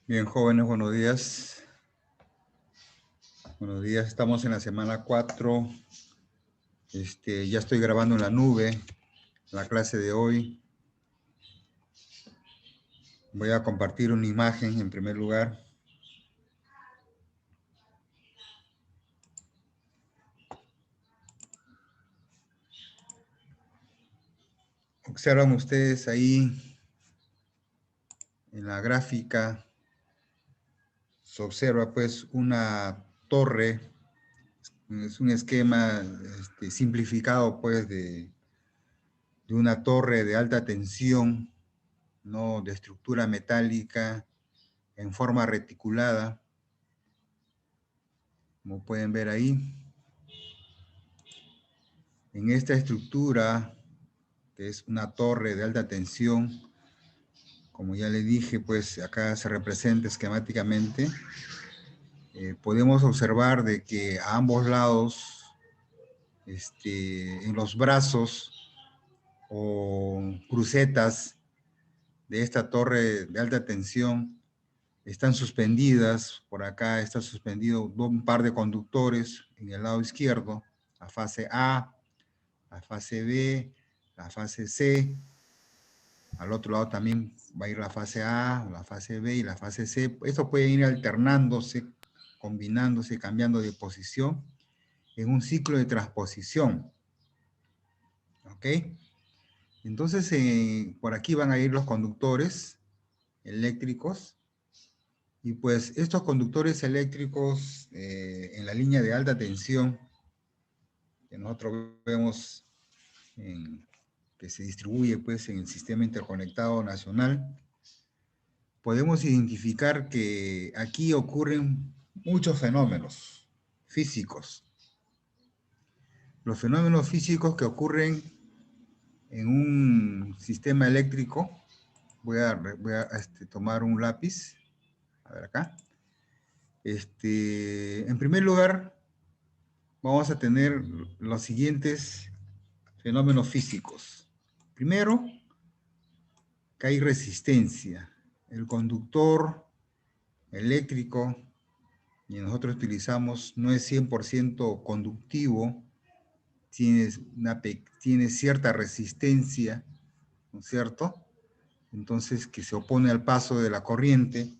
Bien, jóvenes, buenos días. Buenos días, estamos en la semana 4. Ya estoy grabando en la nube la clase de hoy. Voy a compartir una imagen en primer lugar. Observan ustedes ahí en la gráfica, se observa pues una torre. Es un esquema simplificado pues de una torre de alta tensión, ¿no? De estructura metálica en forma reticulada, como pueden ver ahí. En esta estructura, que es una torre de alta tensión, como ya le dije, pues acá se representa esquemáticamente, podemos observar de que a ambos lados, en los brazos o crucetas de esta torre de alta tensión, están suspendidas. Por acá está suspendido un par de conductores en el lado izquierdo, la fase A, la fase B, la fase C. Al otro lado también va a ir la fase A, la fase B y la fase C. Esto puede ir alternándose, combinándose, cambiando de posición en un ciclo de transposición. ¿Ok? Entonces, por aquí van a ir los conductores eléctricos. Y pues estos conductores eléctricos en la línea de alta tensión, que nosotros vemos que se distribuye pues en el sistema interconectado nacional, podemos identificar que aquí ocurren muchos fenómenos físicos. Los fenómenos físicos que ocurren en un sistema eléctrico, voy a tomar un lápiz, a ver acá. En primer lugar, vamos a tener los siguientes fenómenos físicos. Primero, que hay resistencia. El conductor eléctrico y nosotros utilizamos no es 100% conductivo, tiene cierta resistencia, ¿no es cierto? Entonces, que se opone al paso de la corriente,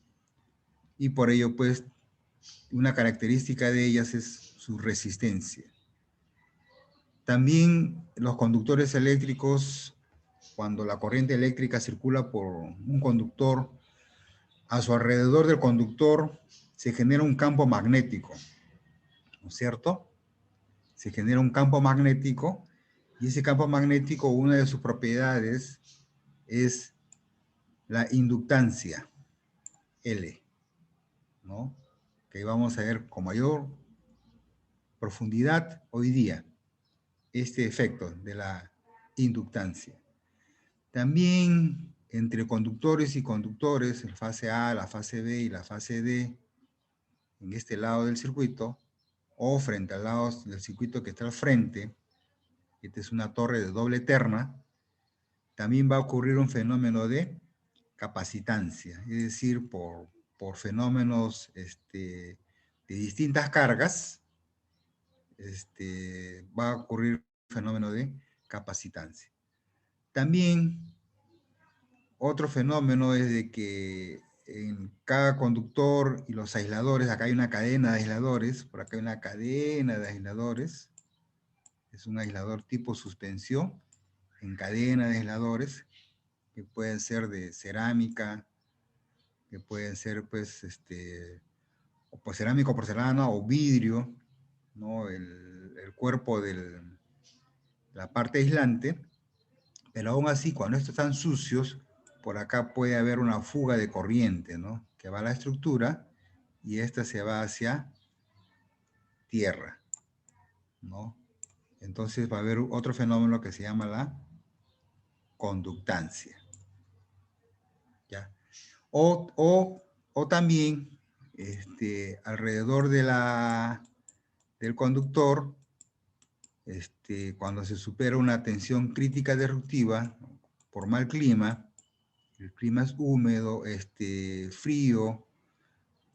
y por ello, pues, una característica de ellas es su resistencia. También los conductores eléctricos, cuando la corriente eléctrica circula por un conductor, a su alrededor del conductor se genera un campo magnético, ¿no es cierto? Se genera un campo magnético, y ese campo magnético, una de sus propiedades es la inductancia, L, ¿no? Que vamos a ver con mayor profundidad hoy día, este efecto de la inductancia. También entre conductores y conductores, la fase A, la fase B y la fase D, en este lado del circuito, o frente al lado del circuito que está al frente, esta es una torre de doble terna, también va a ocurrir un fenómeno de capacitancia, es decir, por fenómenos de distintas cargas, va a ocurrir un fenómeno de capacitancia. También otro fenómeno es de que en cada conductor y los aisladores, acá hay una cadena de aisladores, por acá hay una cadena de aisladores, es un aislador tipo suspensión, en cadena de aisladores, que pueden ser de cerámica, que pueden ser pues, o pues cerámica o porcelana o vidrio, ¿no? El cuerpo de la parte aislante, pero aún así, cuando estos están sucios, por acá puede haber una fuga de corriente, ¿no? Que va a la estructura y esta se va hacia tierra, ¿no? Entonces va a haber otro fenómeno que se llama la conductancia, ¿ya? O también, alrededor del conductor, cuando se supera una tensión crítica disruptiva por mal clima, el clima es húmedo, frío,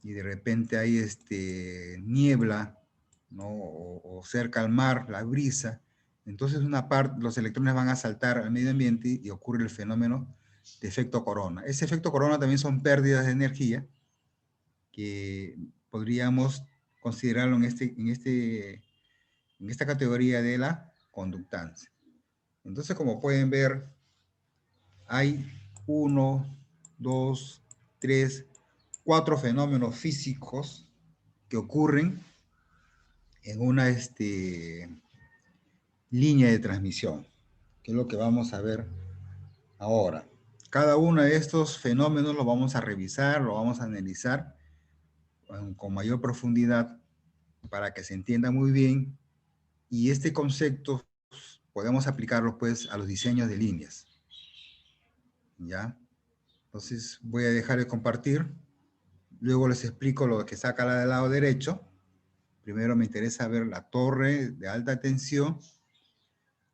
y de repente hay niebla, ¿no? O cerca al mar, la brisa, entonces una parte, los electrones van a saltar al medio ambiente y ocurre el fenómeno de efecto corona. Ese efecto corona también son pérdidas de energía que podríamos considerarlo en esta categoría de la conductancia. Entonces, como pueden ver, hay 1, 2, 3, 4 fenómenos físicos que ocurren en una línea de transmisión, que es lo que vamos a ver ahora. Cada uno de estos fenómenos lo vamos a revisar, lo vamos a analizar con mayor profundidad para que se entienda muy bien, y este concepto podemos aplicarlo pues a los diseños de líneas. ¿Ya? Entonces voy a dejar de compartir, luego les explico lo que saca la del lado derecho. Primero me interesa ver la torre de alta tensión,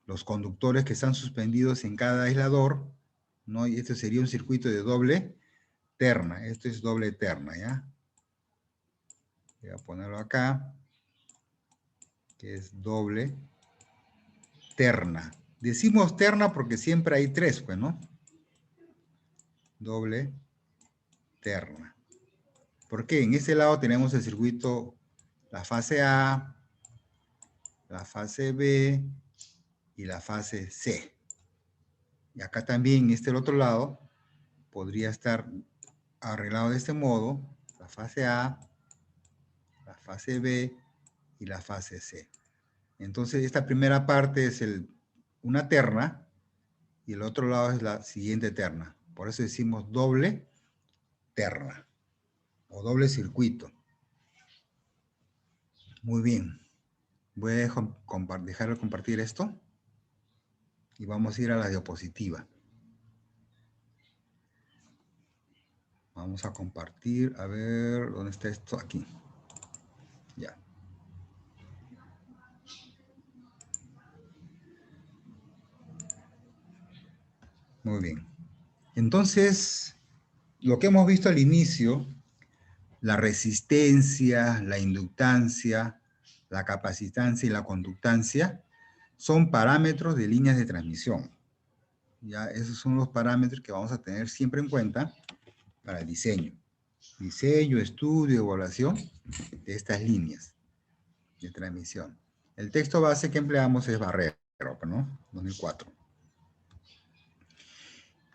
los conductores que están suspendidos en cada aislador, ¿no? Y este sería un circuito de doble terna. Esto es doble terna, ¿ya? Voy a ponerlo acá, que es doble terna. Decimos terna porque siempre hay tres, pues, ¿no? Doble terna. ¿Por qué? En este lado tenemos el circuito, la fase A, la fase B y la fase C. Y acá también, en este otro lado, podría estar arreglado de este modo, la fase A, la fase B y la fase C. Entonces, esta primera parte es una terna y el otro lado es la siguiente terna. Por eso decimos doble terna o doble circuito. Muy bien. Voy a dejar de compartir esto y vamos a ir a la diapositiva. Vamos a compartir, a ver, ¿dónde está esto? Aquí. Ya. Muy bien. Entonces, lo que hemos visto al inicio, la resistencia, la inductancia, la capacitancia y la conductancia, son parámetros de líneas de transmisión. Ya, esos son los parámetros que vamos a tener siempre en cuenta para el diseño. Diseño, estudio, evaluación de estas líneas de transmisión. El texto base que empleamos es Barrero, ¿no? 2004.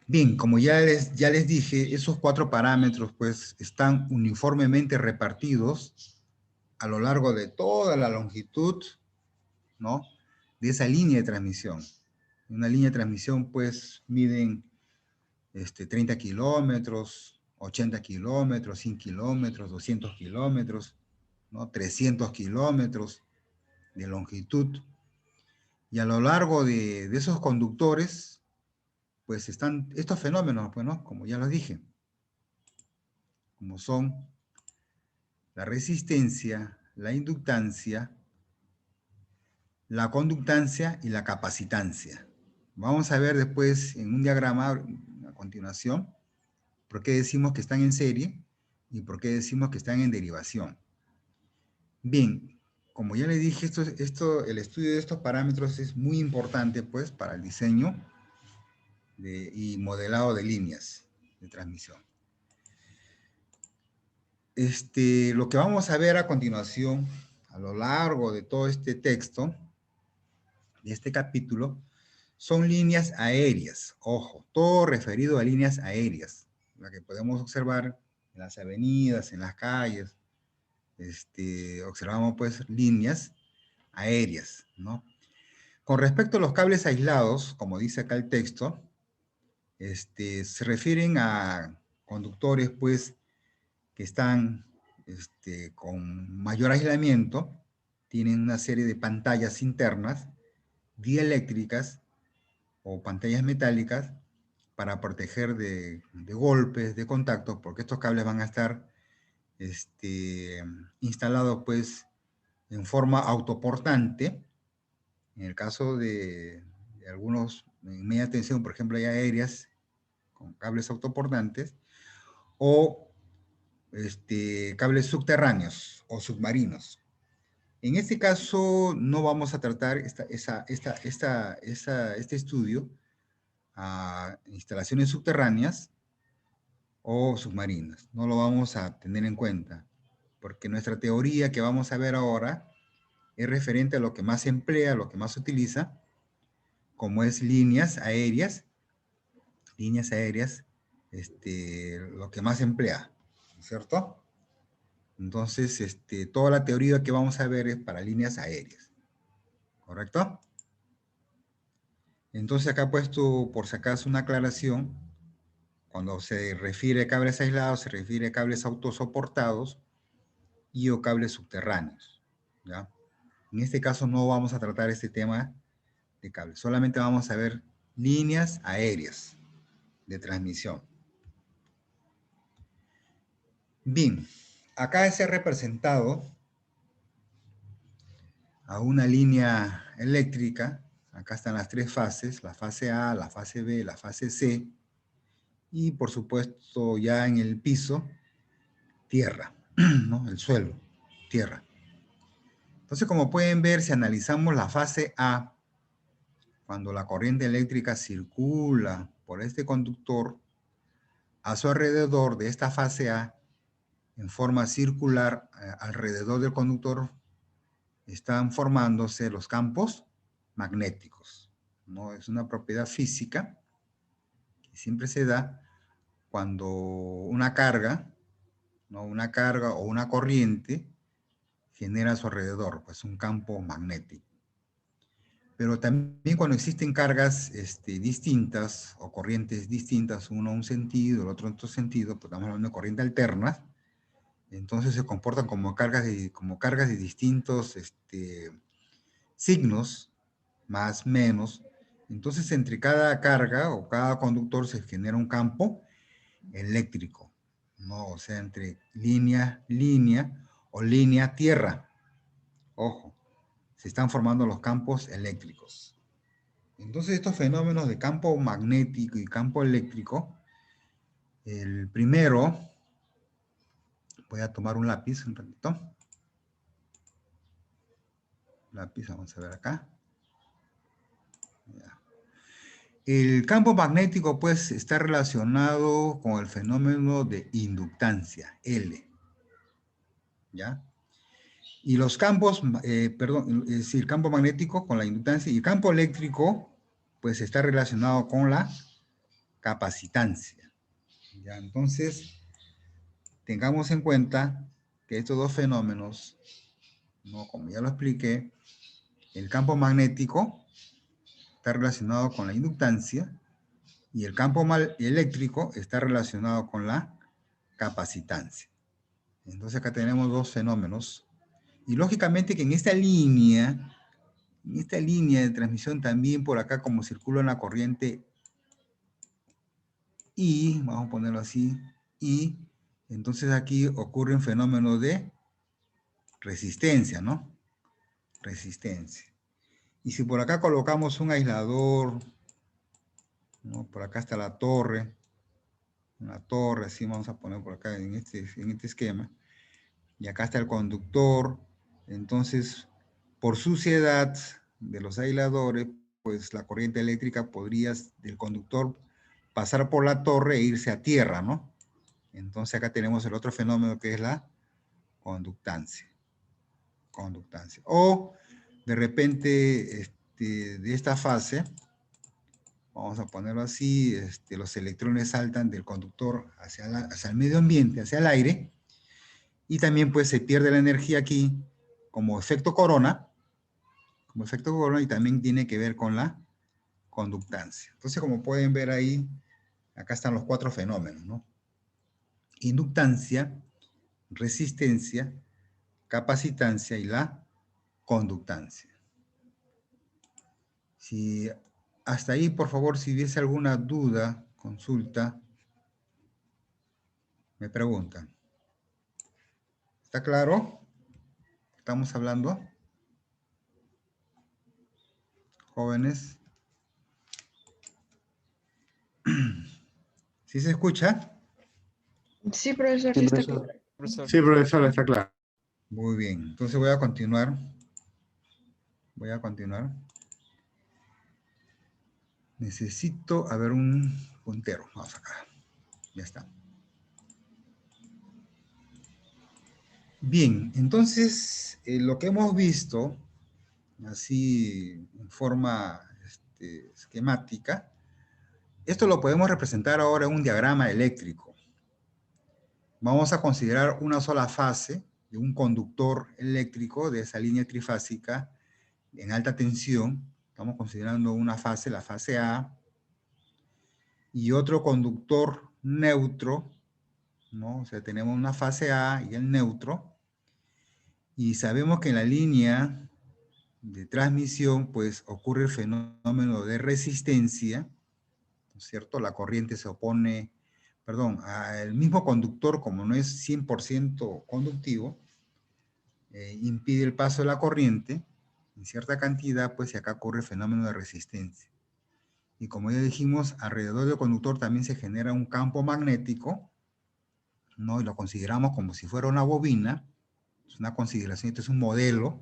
Bien, como ya les dije, esos 4 parámetros pues están uniformemente repartidos a lo largo de toda la longitud, ¿no? De esa línea de transmisión. Una línea de transmisión pues miden 30 kilómetros, 80 kilómetros, 100 kilómetros, 200 kilómetros, ¿no? 300 kilómetros de longitud. Y a lo largo de esos conductores, pues están estos fenómenos, pues, ¿no? Como ya los dije, como son la resistencia, la inductancia, la conductancia y la capacitancia. Vamos a ver después en un diagrama a continuación por qué decimos que están en serie y por qué decimos que están en derivación. Bien, como ya le dije, el estudio de estos parámetros es muy importante pues para el diseño y modelado de líneas de transmisión. Lo que vamos a ver a continuación, a lo largo de todo este texto, de este capítulo, son líneas aéreas. Ojo, todo referido a líneas aéreas, la que podemos observar en las avenidas, en las calles. Observamos pues líneas aéreas, ¿no? Con respecto a los cables aislados, como dice acá el texto, se refieren a conductores pues que están con mayor aislamiento, tienen una serie de pantallas internas, dieléctricas o pantallas metálicas para proteger de golpes, de contactos, porque estos cables van a estar instalados pues en forma autoportante. En el caso de algunos en media tensión, por ejemplo, hay aéreas con cables autoportantes, o cables subterráneos o submarinos. En este caso no vamos a tratar este estudio a instalaciones subterráneas o submarinas. No lo vamos a tener en cuenta, porque nuestra teoría que vamos a ver ahora es referente a lo que más se emplea, lo que más se utiliza, como es líneas aéreas, lo que más se emplea, ¿cierto? Entonces, toda la teoría que vamos a ver es para líneas aéreas, ¿correcto? Entonces acá he puesto, por si acaso, una aclaración. Cuando se refiere a cables aislados, se refiere a cables autosoportados y o cables subterráneos, ¿ya? En este caso no vamos a tratar este tema de cables, solamente vamos a ver líneas aéreas de transmisión. Bien, acá se ha representado a una línea eléctrica. Acá están las tres fases, la fase A, la fase B, la fase C, y por supuesto ya en el piso, tierra, ¿no? El suelo, tierra. Entonces, como pueden ver, si analizamos la fase A, cuando la corriente eléctrica circula por este conductor, a su alrededor de esta fase A, en forma circular, alrededor del conductor, están formándose los campos magnéticos, ¿no? Es una propiedad física que siempre se da cuando una carga, ¿no? Una carga o una corriente genera a su alrededor, pues, un campo magnético. Pero también cuando existen cargas distintas o corrientes distintas, uno a un sentido, el otro en otro sentido, pues estamos hablando de corrientes alternas, entonces se comportan como cargas de distintos signos, más, menos. Entonces entre cada carga o cada conductor se genera un campo eléctrico, ¿no? O sea, entre línea, o línea, tierra. Ojo, se están formando los campos eléctricos. Entonces estos fenómenos de campo magnético y campo eléctrico, el primero, voy a tomar un lápiz un ratito. Lápiz, vamos a ver acá. Ya. El campo magnético, pues, está relacionado con el fenómeno de inductancia, L. ¿Ya? Y los campos, es decir, el campo magnético con la inductancia y el campo eléctrico, pues, está relacionado con la capacitancia. ¿Ya? Entonces, tengamos en cuenta que estos dos fenómenos, ¿no? Como ya lo expliqué, el campo magnético está relacionado con la inductancia y el campo eléctrico está relacionado con la capacitancia. Entonces acá tenemos dos fenómenos. Y lógicamente que en esta línea de transmisión también por acá como circula una corriente I, vamos a ponerlo así, I, entonces aquí ocurre un fenómeno de resistencia, ¿no? Resistencia. Y si por acá colocamos un aislador, ¿no? Por acá está la torre, una torre, así vamos a poner por acá en este esquema, y acá está el conductor, entonces por suciedad de los aisladores, pues la corriente eléctrica podría del conductor pasar por la torre e irse a tierra, ¿no? Entonces acá tenemos el otro fenómeno que es la conductancia. O de repente de esta fase, vamos a ponerlo así, los electrones saltan del conductor hacia el medio ambiente, hacia el aire, y también pues se pierde la energía aquí como efecto corona, y también tiene que ver con la conductancia. Entonces, como pueden ver ahí, acá están los cuatro fenómenos, ¿no? Inductancia, resistencia, capacitancia y la conductancia. Si hasta ahí, por favor, si hubiese alguna duda, consulta, me preguntan. ¿Está claro? ¿Estamos hablando? Jóvenes. ¿Sí se escucha? Sí, profesor, Sí, sí está profesor. claro. profesor. Sí, profesor, está claro. Muy bien, entonces voy a continuar. Necesito, a ver, un puntero. Vamos acá. Ya está. Bien, entonces, lo que hemos visto, así en forma esquemática, esto lo podemos representar ahora en un diagrama eléctrico. Vamos a considerar una sola fase de un conductor eléctrico de esa línea trifásica en alta tensión. Estamos considerando una fase, la fase A, y otro conductor neutro, ¿no? O sea, tenemos una fase A y el neutro, y sabemos que en la línea de transmisión, pues, ocurre el fenómeno de resistencia, ¿no es cierto? La corriente se opone, perdón, al mismo conductor, como no es 100% conductivo, impide el paso de la corriente en cierta cantidad, pues, y acá ocurre el fenómeno de resistencia. Y como ya dijimos, alrededor del conductor también se genera un campo magnético, ¿no? Y lo consideramos como si fuera una bobina. Es una consideración, esto es un modelo.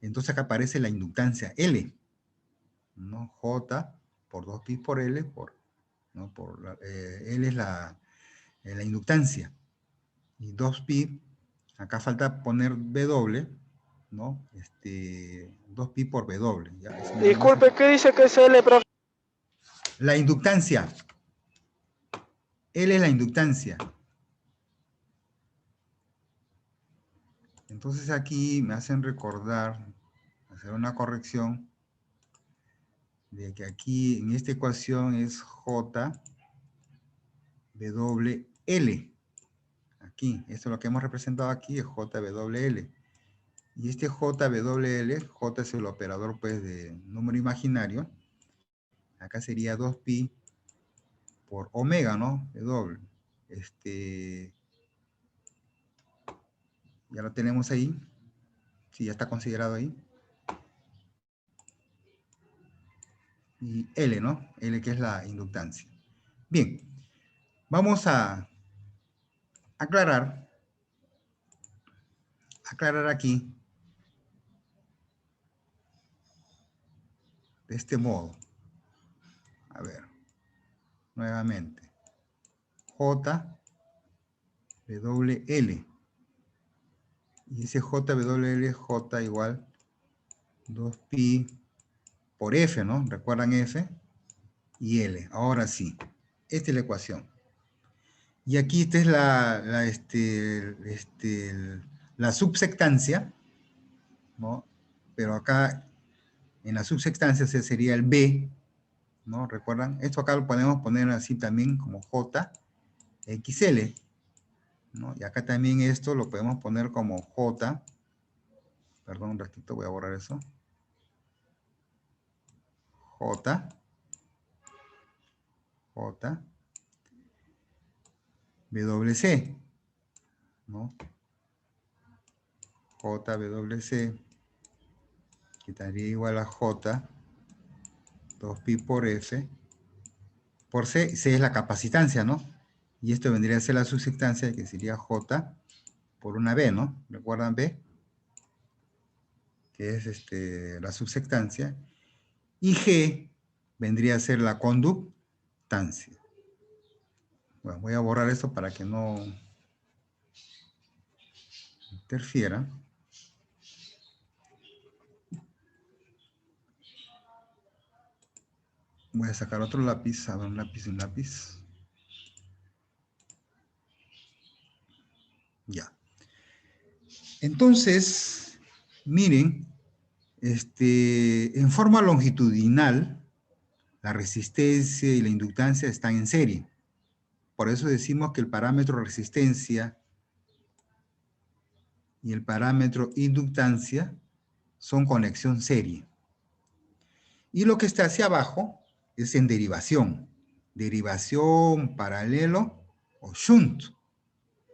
Entonces acá aparece la inductancia L, ¿no? J por 2pi por L, ¿no? L es la inductancia. Y 2pi, acá falta poner W, ¿no? 2pi por W. ¿Ya? Disculpe, ¿qué dice que es L, profe? La inductancia. L es la inductancia. Entonces aquí me hacen recordar, hacer una corrección, de que aquí en esta ecuación es J, W, L. Aquí, esto es lo que hemos representado aquí, es J, W, L. Y este J, W, L, J es el operador, pues, de número imaginario. Acá sería 2pi por omega, ¿no? W. Ya lo tenemos ahí. Sí, ya está considerado ahí. Y L, ¿no? L, que es la inductancia. Bien, vamos a aclarar aquí de este modo. A ver, nuevamente. J, W, L. Y ese J, W, L, J igual 2pi por F, ¿no? ¿Recuerdan F? Y L. Ahora sí. Esta es la ecuación. Y aquí esta es la subsectancia, ¿no? Pero acá en la subsectancia sería el B, ¿no? ¿Recuerdan? Esto acá lo podemos poner así también como J, XL, ¿no? Y acá también esto lo podemos poner como J, perdón un ratito, voy a borrar eso. J, WC, ¿no? JWC, que estaría igual a J, 2pi por F, por C. C es la capacitancia, ¿no? Y esto vendría a ser la subsectancia, que sería J por una B, ¿no? ¿Recuerdan B? Que es la subsectancia. Y G vendría a ser la conductancia. Bueno, voy a borrar esto para que no interfiera. Voy a sacar otro lápiz, a ver, un lápiz. Ya. Entonces, miren, en forma longitudinal, la resistencia y la inductancia están en serie. Por eso decimos que el parámetro resistencia y el parámetro inductancia son conexión serie. Y lo que está hacia abajo es en derivación. Derivación, paralelo o shunt,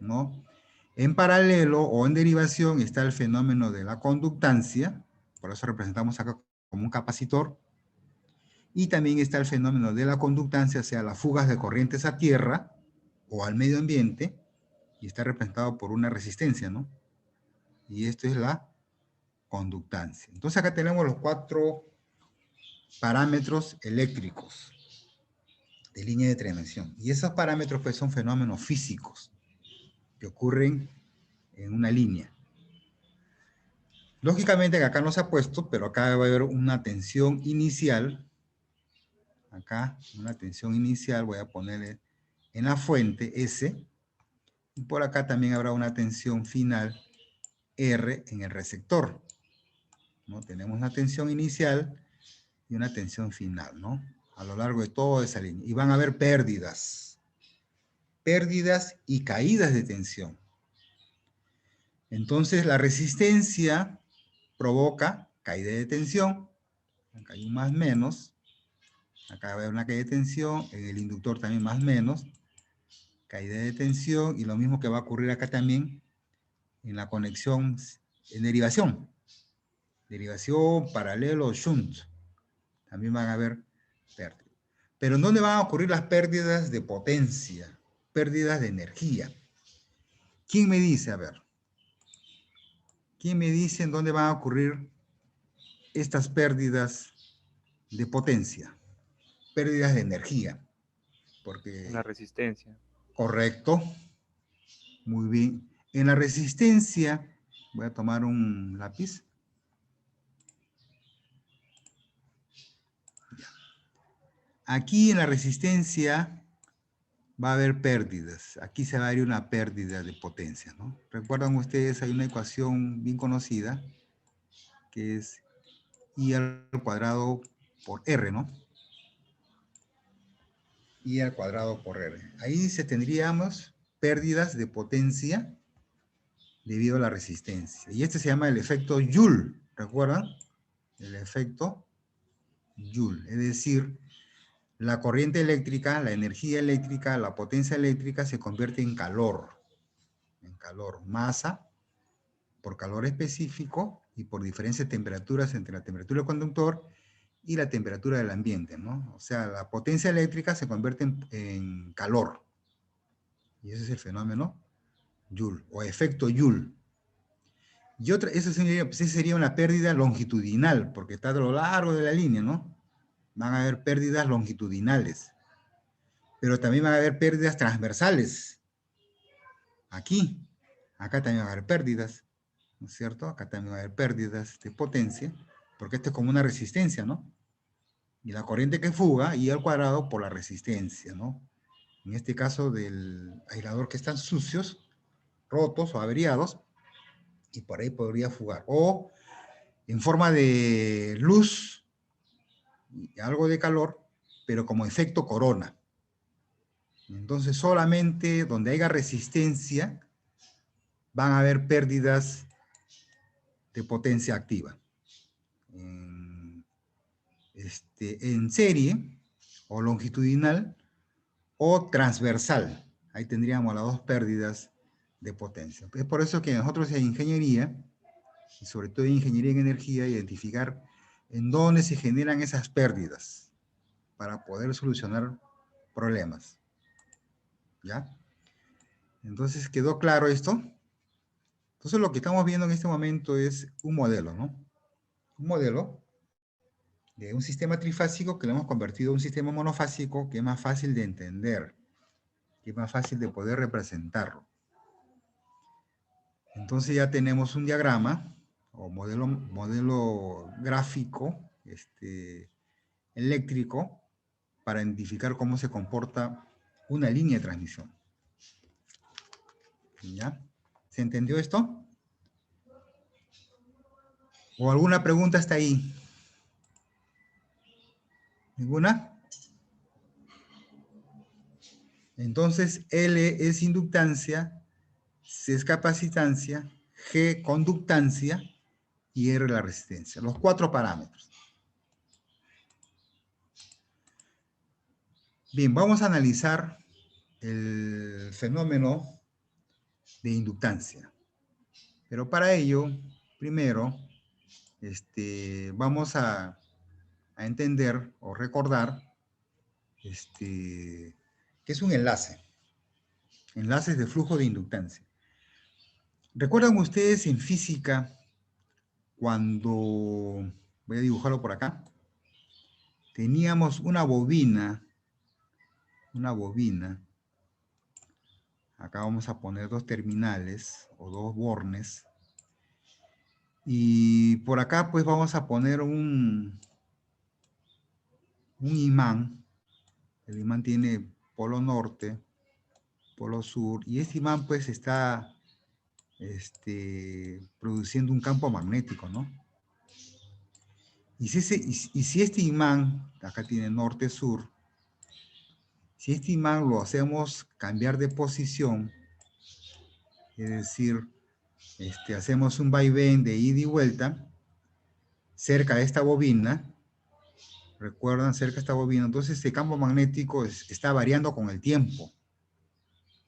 ¿no? En paralelo o en derivación está el fenómeno de la conductancia, por eso representamos acá como un capacitor, y también está el fenómeno de la conductancia, o sea, las fugas de corrientes a tierra, o al medio ambiente, y está representado por una resistencia, ¿no? Y esto es la conductancia. Entonces acá tenemos los 4 parámetros eléctricos de línea de transmisión. Y esos parámetros pues son fenómenos físicos que ocurren en una línea. Lógicamente que acá no se ha puesto, pero acá va a haber una tensión inicial. Acá una tensión inicial, voy a ponerle en la fuente S. Y por acá también habrá una tensión final R en el receptor, ¿no? Tenemos una tensión inicial y una tensión final, ¿no? A lo largo de toda esa línea. Y van a haber pérdidas. Pérdidas y caídas de tensión. Entonces la resistencia provoca caída de tensión. Acá hay un más menos. Acá va a haber una caída de tensión. En el inductor también más menos. Caída de tensión. Y lo mismo que va a ocurrir acá también en la conexión en derivación. Derivación, paralelo, shunt. También van a haber pérdidas. Pero ¿en dónde van a ocurrir las pérdidas de potencia? Pérdidas de energía. ¿Quién me dice? A ver. ¿Quién me dice en dónde van a ocurrir estas pérdidas de potencia? Pérdidas de energía. En la Porque, resistencia. correcto. Muy bien. En la resistencia, voy a tomar un lápiz. Aquí en la resistencia va a haber pérdidas. Aquí se va a ver una pérdida de potencia, ¿no? Recuerdan ustedes, hay una ecuación bien conocida que es I al cuadrado por R, ¿no? I al cuadrado por R. Ahí se tendríamos pérdidas de potencia debido a la resistencia. Y este se llama el efecto Joule, ¿recuerdan? El efecto Joule, es decir, la corriente eléctrica, la energía eléctrica, la potencia eléctrica se convierte en calor, masa por calor específico y por diferencia de temperaturas entre la temperatura del conductor y la temperatura del ambiente, ¿no? O sea, la potencia eléctrica se convierte en calor. Y ese es el fenómeno Joule, o efecto Joule. Y otra, eso sería una pérdida longitudinal, porque está a lo largo de la línea, ¿no? Van a haber pérdidas longitudinales. Pero también van a haber pérdidas transversales. Aquí, acá también va a haber pérdidas, ¿no es cierto? Acá también va a haber pérdidas de potencia, porque esto es como una resistencia, ¿no? Y la corriente que fuga, I al cuadrado por la resistencia, ¿no? En este caso del aislador que están sucios, rotos o averiados, y por ahí podría fugar. O en forma de luz y algo de calor, pero como efecto corona. Entonces solamente donde haya resistencia van a haber pérdidas de potencia activa. En serie o longitudinal o transversal. Ahí tendríamos las dos pérdidas de potencia. Es por eso que nosotros en ingeniería, y sobre todo en ingeniería en energía, identificar en dónde se generan esas pérdidas para poder solucionar problemas. ¿Ya? Entonces, ¿quedó claro esto? Entonces, lo que estamos viendo en este momento es un modelo, ¿no? Un modelo de un sistema trifásico que lo hemos convertido en un sistema monofásico que es más fácil de entender, que es más fácil de poder representarlo. Entonces ya tenemos un diagrama o modelo gráfico eléctrico para identificar cómo se comporta una línea de transmisión. ¿Ya? ¿Se entendió esto? ¿O alguna pregunta hasta ahí? ¿Ninguna? Entonces, L es inductancia, C es capacitancia, G conductancia y R la resistencia. Los 4 parámetros. Bien, vamos a analizar el fenómeno de inductancia. Pero para ello, primero, vamos a entender o recordar que es un enlace. enlaces de flujo de inductancia. ¿Recuerdan ustedes en física cuando, voy a dibujarlo por acá, teníamos una bobina, acá vamos a poner dos terminales o dos bornes, y por acá pues vamos a poner un imán. El imán tiene polo norte, polo sur, y este imán pues está produciendo un campo magnético, ¿no? Y si este imán, acá tiene norte-sur, si este imán lo hacemos cambiar de posición, es decir, hacemos un vaivén de ida y vuelta, cerca de esta bobina, recuerdan, cerca de esta bobina, entonces este campo magnético está variando con el tiempo,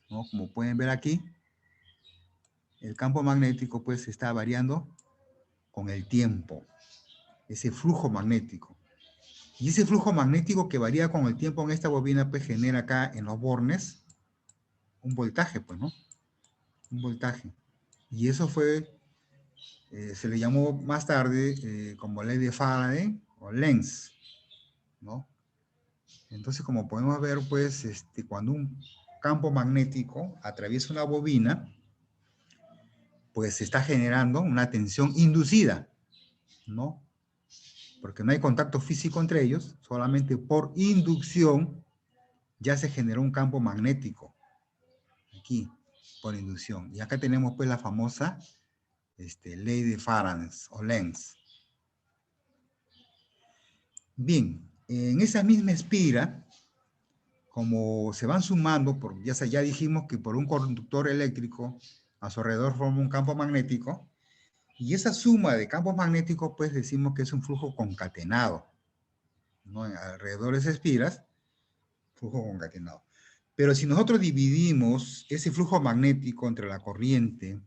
¿no? Como pueden ver aquí, el campo magnético pues está variando con el tiempo, ese flujo magnético. Y ese flujo magnético que varía con el tiempo en esta bobina pues genera acá en los bornes un voltaje, pues, ¿no? Un voltaje. Y eso fue, se le llamó más tarde como ley de Faraday o Lenz, ¿no? Entonces, como podemos ver, pues, cuando un campo magnético atraviesa una bobina, pues se está generando una tensión inducida, ¿no? Porque no hay contacto físico entre ellos, solamente por inducción ya se generó un campo magnético, aquí, por inducción. Y acá tenemos pues la famosa ley de Faraday o Lenz. Bien, en esa misma espira, como se van sumando, ya dijimos que por un conductor eléctrico a su alrededor forma un campo magnético, y esa suma de campos magnéticos, pues decimos que es un flujo concatenado, ¿no? Alrededor de esas espiras, flujo concatenado. Pero si nosotros dividimos ese flujo magnético entre la corriente,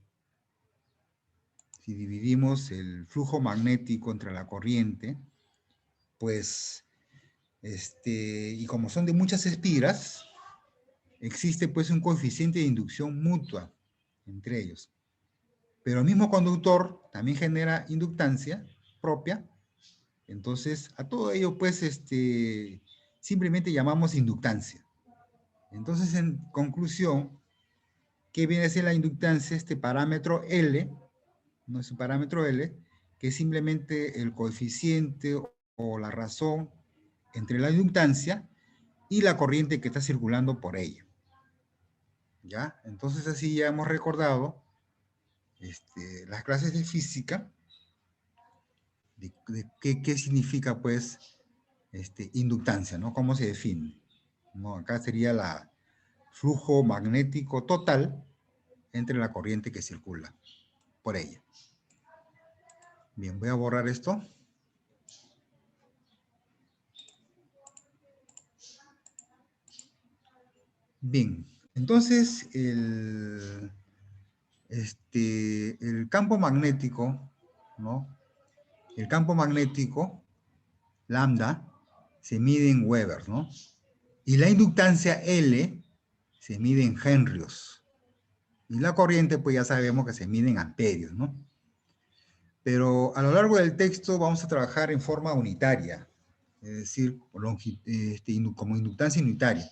si dividimos el flujo magnético entre la corriente, pues, y como son de muchas espiras, existe pues un coeficiente de inducción mutua entre ellos. Pero el mismo conductor también genera inductancia propia, entonces a todo ello pues simplemente llamamos inductancia. Entonces en conclusión, ¿qué viene a ser la inductancia? Este parámetro L, no es un parámetro L, que es simplemente el coeficiente o la razón entre la inductancia y la corriente que está circulando por ella. ¿Ya? Entonces así ya hemos recordado las clases de física, de qué significa pues inductancia, ¿no? ¿Cómo se define? ¿No? Acá sería el flujo magnético total entre la corriente que circula por ella. Bien, voy a borrar esto. Bien, entonces el campo magnético, ¿no? El campo magnético, lambda, se mide en Weber, ¿no? Y la inductancia L se mide en henrios. Y la corriente, pues ya sabemos que se mide en amperios, ¿no? Pero a lo largo del texto vamos a trabajar en forma unitaria, es decir, como inductancia unitaria.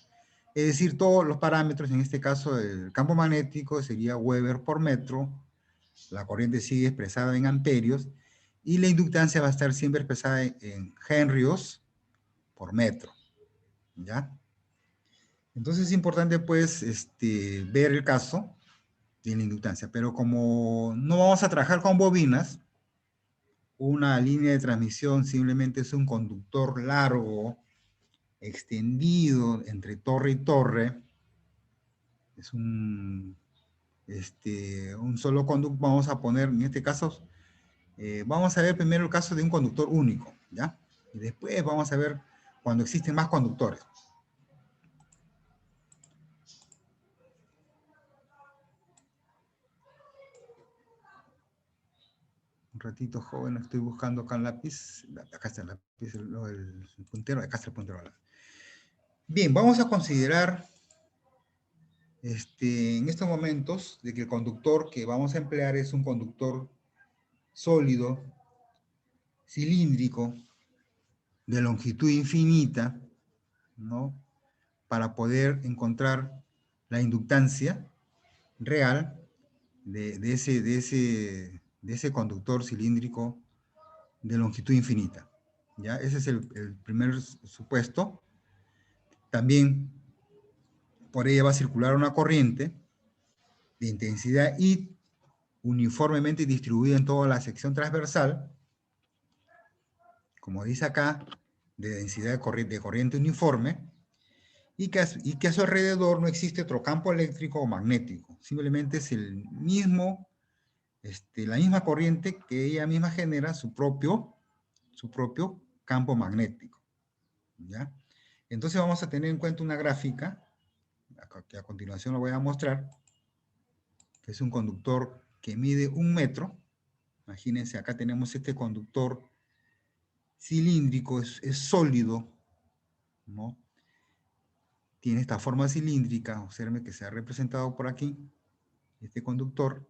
Es decir, todos los parámetros, en este caso el campo magnético sería Weber por metro, la corriente sigue expresada en amperios, y la inductancia va a estar siempre expresada en henrios por metro, ¿ya? Entonces es importante, pues, ver el caso de la inductancia, pero como no vamos a trabajar con bobinas, una línea de transmisión simplemente es un conductor largo, extendido entre torre y torre, es un solo conductor. Vamos a poner, en este caso, vamos a ver primero el caso de un conductor único, ¿ya? Y después vamos a ver cuando existen más conductores. Un ratito, joven, estoy buscando acá el lápiz. Acá está el lápiz, el puntero, acá está el puntero. Bien, vamos a considerar en estos momentos de que el conductor que vamos a emplear es un conductor sólido, cilíndrico, de longitud infinita, ¿no? Para poder encontrar la inductancia real de ese conductor cilíndrico de longitud infinita. ¿Ya? Ese es el primer supuesto. También por ella va a circular una corriente de intensidad I uniformemente distribuida en toda la sección transversal, como dice acá, de densidad de corriente uniforme, y que a su alrededor no existe otro campo eléctrico o magnético. Simplemente es el mismo, la misma corriente que ella misma genera su propio campo magnético. ¿Ya? Entonces vamos a tener en cuenta una gráfica, que a continuación lo voy a mostrar, que es un conductor que mide 1 metro. Imagínense, acá tenemos este conductor cilíndrico, es sólido, ¿no? Tiene esta forma cilíndrica, observen que se ha representado por aquí, este conductor,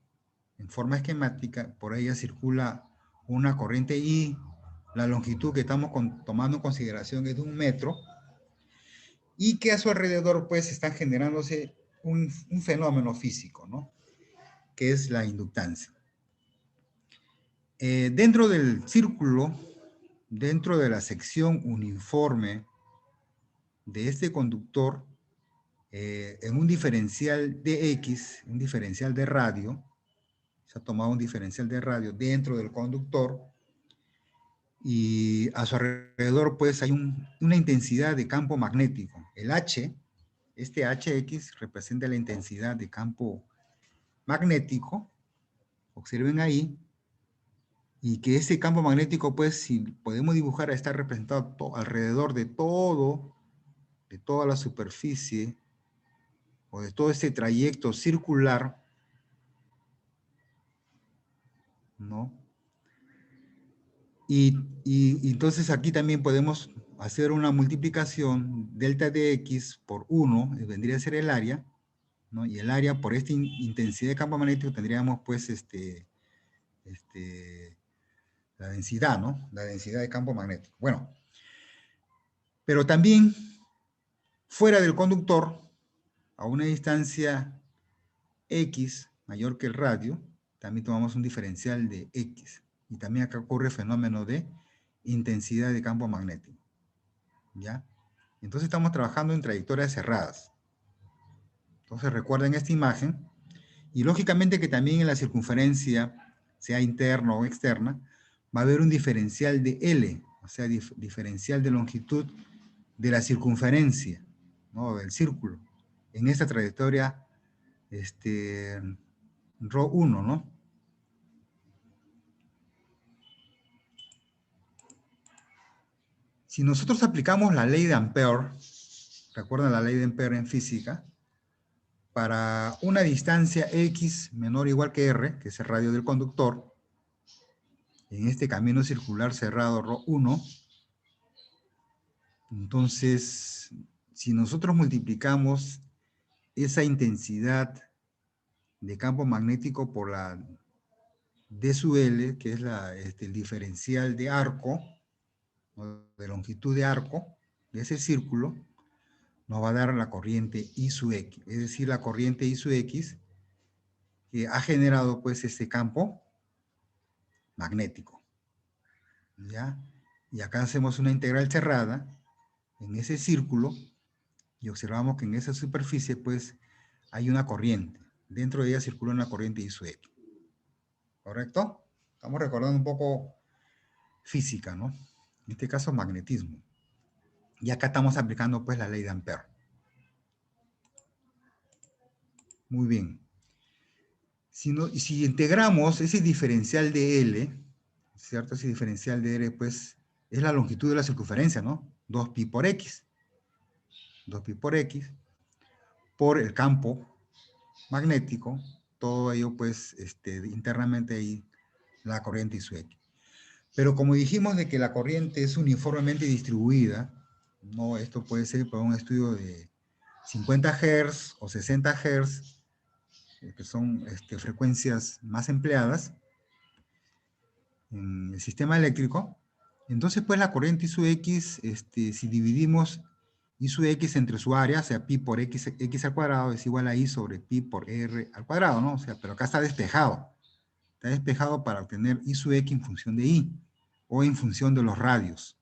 en forma esquemática, por ella circula una corriente I, la longitud que estamos tomando en consideración es de 1 metro, y que a su alrededor pues está generándose un fenómeno físico, ¿no? Que es la inductancia. Dentro del círculo, dentro de la sección uniforme de este conductor, en un diferencial de X, un diferencial de radio, se ha tomado un diferencial de radio dentro del conductor, y a su alrededor pues hay una intensidad de campo magnético. El H, este HX representa la intensidad de campo magnético, observen ahí, y que ese campo magnético, pues, si podemos dibujar, está representado alrededor de toda la superficie, o de todo este trayecto circular, ¿no? Y entonces aquí también podemos hacer una multiplicación, delta de X por 1, vendría a ser el área, ¿no? Y el área por esta intensidad de campo magnético tendríamos, pues, la densidad, ¿no? La densidad de campo magnético. Bueno, pero también fuera del conductor, a una distancia X mayor que el radio, también tomamos un diferencial de X. Y también acá ocurre el fenómeno de intensidad de campo magnético. ¿Ya? Entonces estamos trabajando en trayectorias cerradas. Entonces recuerden esta imagen. Y lógicamente que también en la circunferencia, sea interna o externa, va a haber un diferencial de L, o sea, diferencial de longitud de la circunferencia, ¿no? Del círculo, en esta trayectoria ρ1, ¿no? Si nosotros aplicamos la ley de Ampère, ¿recuerdan la ley de Ampère en física? Para una distancia x menor o igual que r, que es el radio del conductor, en este camino circular cerrado ρ1, entonces, si nosotros multiplicamos esa intensidad de campo magnético por la d sub L, que es el diferencial de arco, ¿no? De longitud de arco, de ese círculo, nos va a dar la corriente I sub X. Es decir, la corriente I sub X que ha generado pues este campo magnético. ¿Ya? Y acá hacemos una integral cerrada en ese círculo y observamos que en esa superficie pues hay una corriente. Dentro de ella circula una corriente I sub X. ¿Correcto? Estamos recordando un poco física, ¿no? En este caso magnetismo. Y acá estamos aplicando pues la ley de Ampère. Muy bien. Si integramos ese diferencial de L, ¿cierto? Ese diferencial de L, pues, es la longitud de la circunferencia, ¿no? 2pi por X. 2pi por X, por el campo magnético, todo ello, pues, internamente ahí, la corriente I sub X. Pero como dijimos de que la corriente es uniformemente distribuida, ¿no? Esto puede ser por un estudio de 50 Hz o 60 Hz, que son frecuencias más empleadas en el sistema eléctrico. Entonces, pues la corriente I sub X, si dividimos I sub X entre su área, o sea, pi por X al cuadrado es igual a I sobre pi por R al cuadrado, ¿no? O sea, pero acá está despejado. Está despejado para obtener I sub X en función de I, o en función de los radios.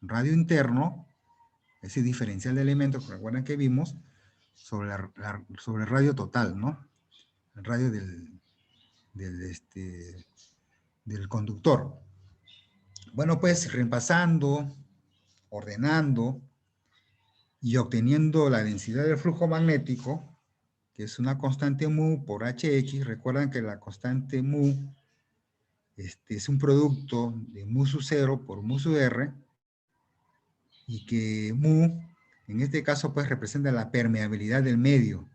Radio interno, ese diferencial de elementos, recuerdan que vimos, sobre el radio total, ¿no? El radio del conductor. Bueno, pues repasando, ordenando y obteniendo la densidad del flujo magnético, que es una constante mu por Hx. Recuerdan que la constante mu es un producto de mu sub 0 por mu sub r, y que mu, en este caso, pues representa la permeabilidad del medio,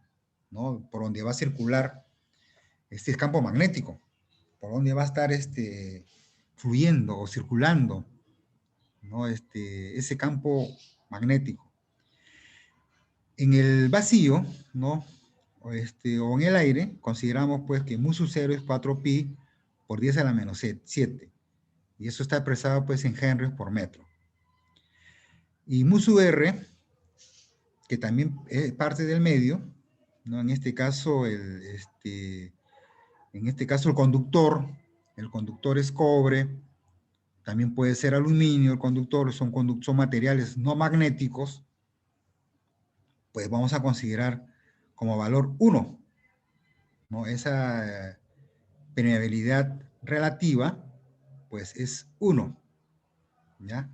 ¿no? Por donde va a circular este campo magnético, por donde va a estar fluyendo o circulando, ¿no? Ese campo magnético. En el vacío, ¿no? O en el aire, consideramos pues que mu sub 0 es 4pi por 10 a la menos 7. Y eso está expresado pues en henries por metro. Y mu sub r, que también es parte del medio, ¿no? En este caso, el conductor es cobre, también puede ser aluminio, el conductor son materiales no magnéticos, pues vamos a considerar como valor 1, ¿no? Esa permeabilidad relativa, pues es 1, ¿ya?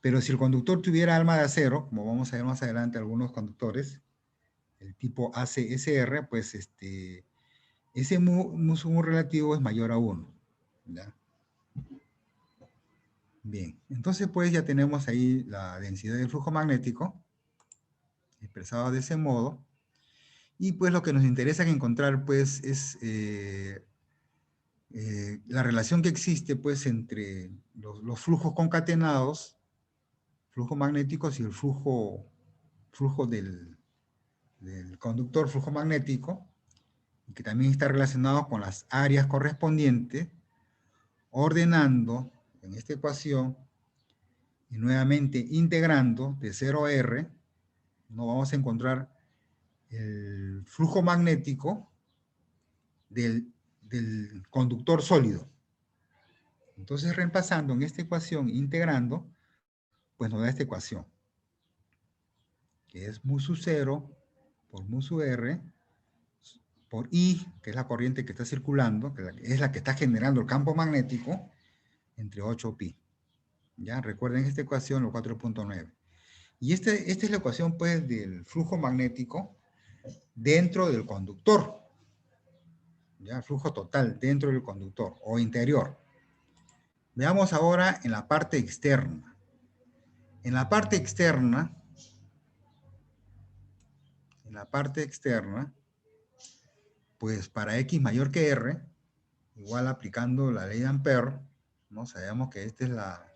Pero si el conductor tuviera alma de acero, como vamos a ver más adelante algunos conductores, el tipo ACSR, pues ese mu relativo es mayor a 1, ¿ya? Bien, entonces pues ya tenemos ahí la densidad del flujo magnético, expresado de ese modo, y pues lo que nos interesa encontrar pues es la relación que existe pues entre los flujos concatenados, flujos magnéticos, y el flujo del conductor, flujo magnético, que también está relacionado con las áreas correspondientes, ordenando en esta ecuación y nuevamente integrando de 0 a R, nos vamos a encontrar el flujo magnético del conductor sólido. Entonces, reemplazando en esta ecuación, integrando, pues nos da esta ecuación, que es mu sub 0 por mu sub R por I, que es la corriente que está circulando, que es la que está generando el campo magnético, entre 8pi. ¿Ya? Recuerden esta ecuación, lo 4.9. Y esta es la ecuación, pues, del flujo magnético dentro del conductor. ¿Ya? Flujo total dentro del conductor, o interior. Veamos ahora en la parte externa. En la parte externa, pues para X mayor que R, igual aplicando la ley de Ampère, ¿no? Sabemos que esta es la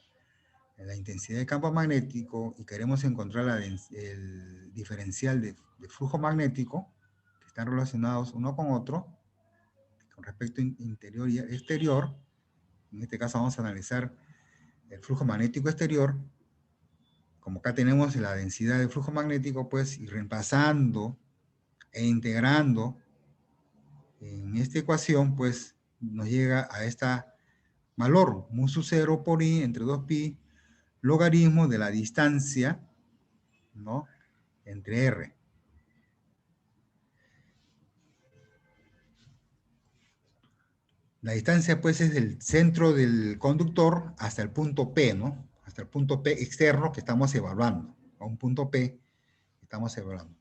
intensidad de campo magnético y queremos encontrar el diferencial de flujo magnético, que están relacionados uno con otro, con respecto interior y exterior. En este caso vamos a analizar el flujo magnético exterior. Como acá tenemos la densidad de flujo magnético, pues, y reemplazando e integrando en esta ecuación, pues, nos llega a esta valor, mu sub 0 por I entre 2pi, logaritmo de la distancia, ¿no?, entre R. La distancia, pues, es del centro del conductor hasta el punto P, ¿no? Hasta el punto P externo que estamos evaluando. A un punto P que estamos evaluando.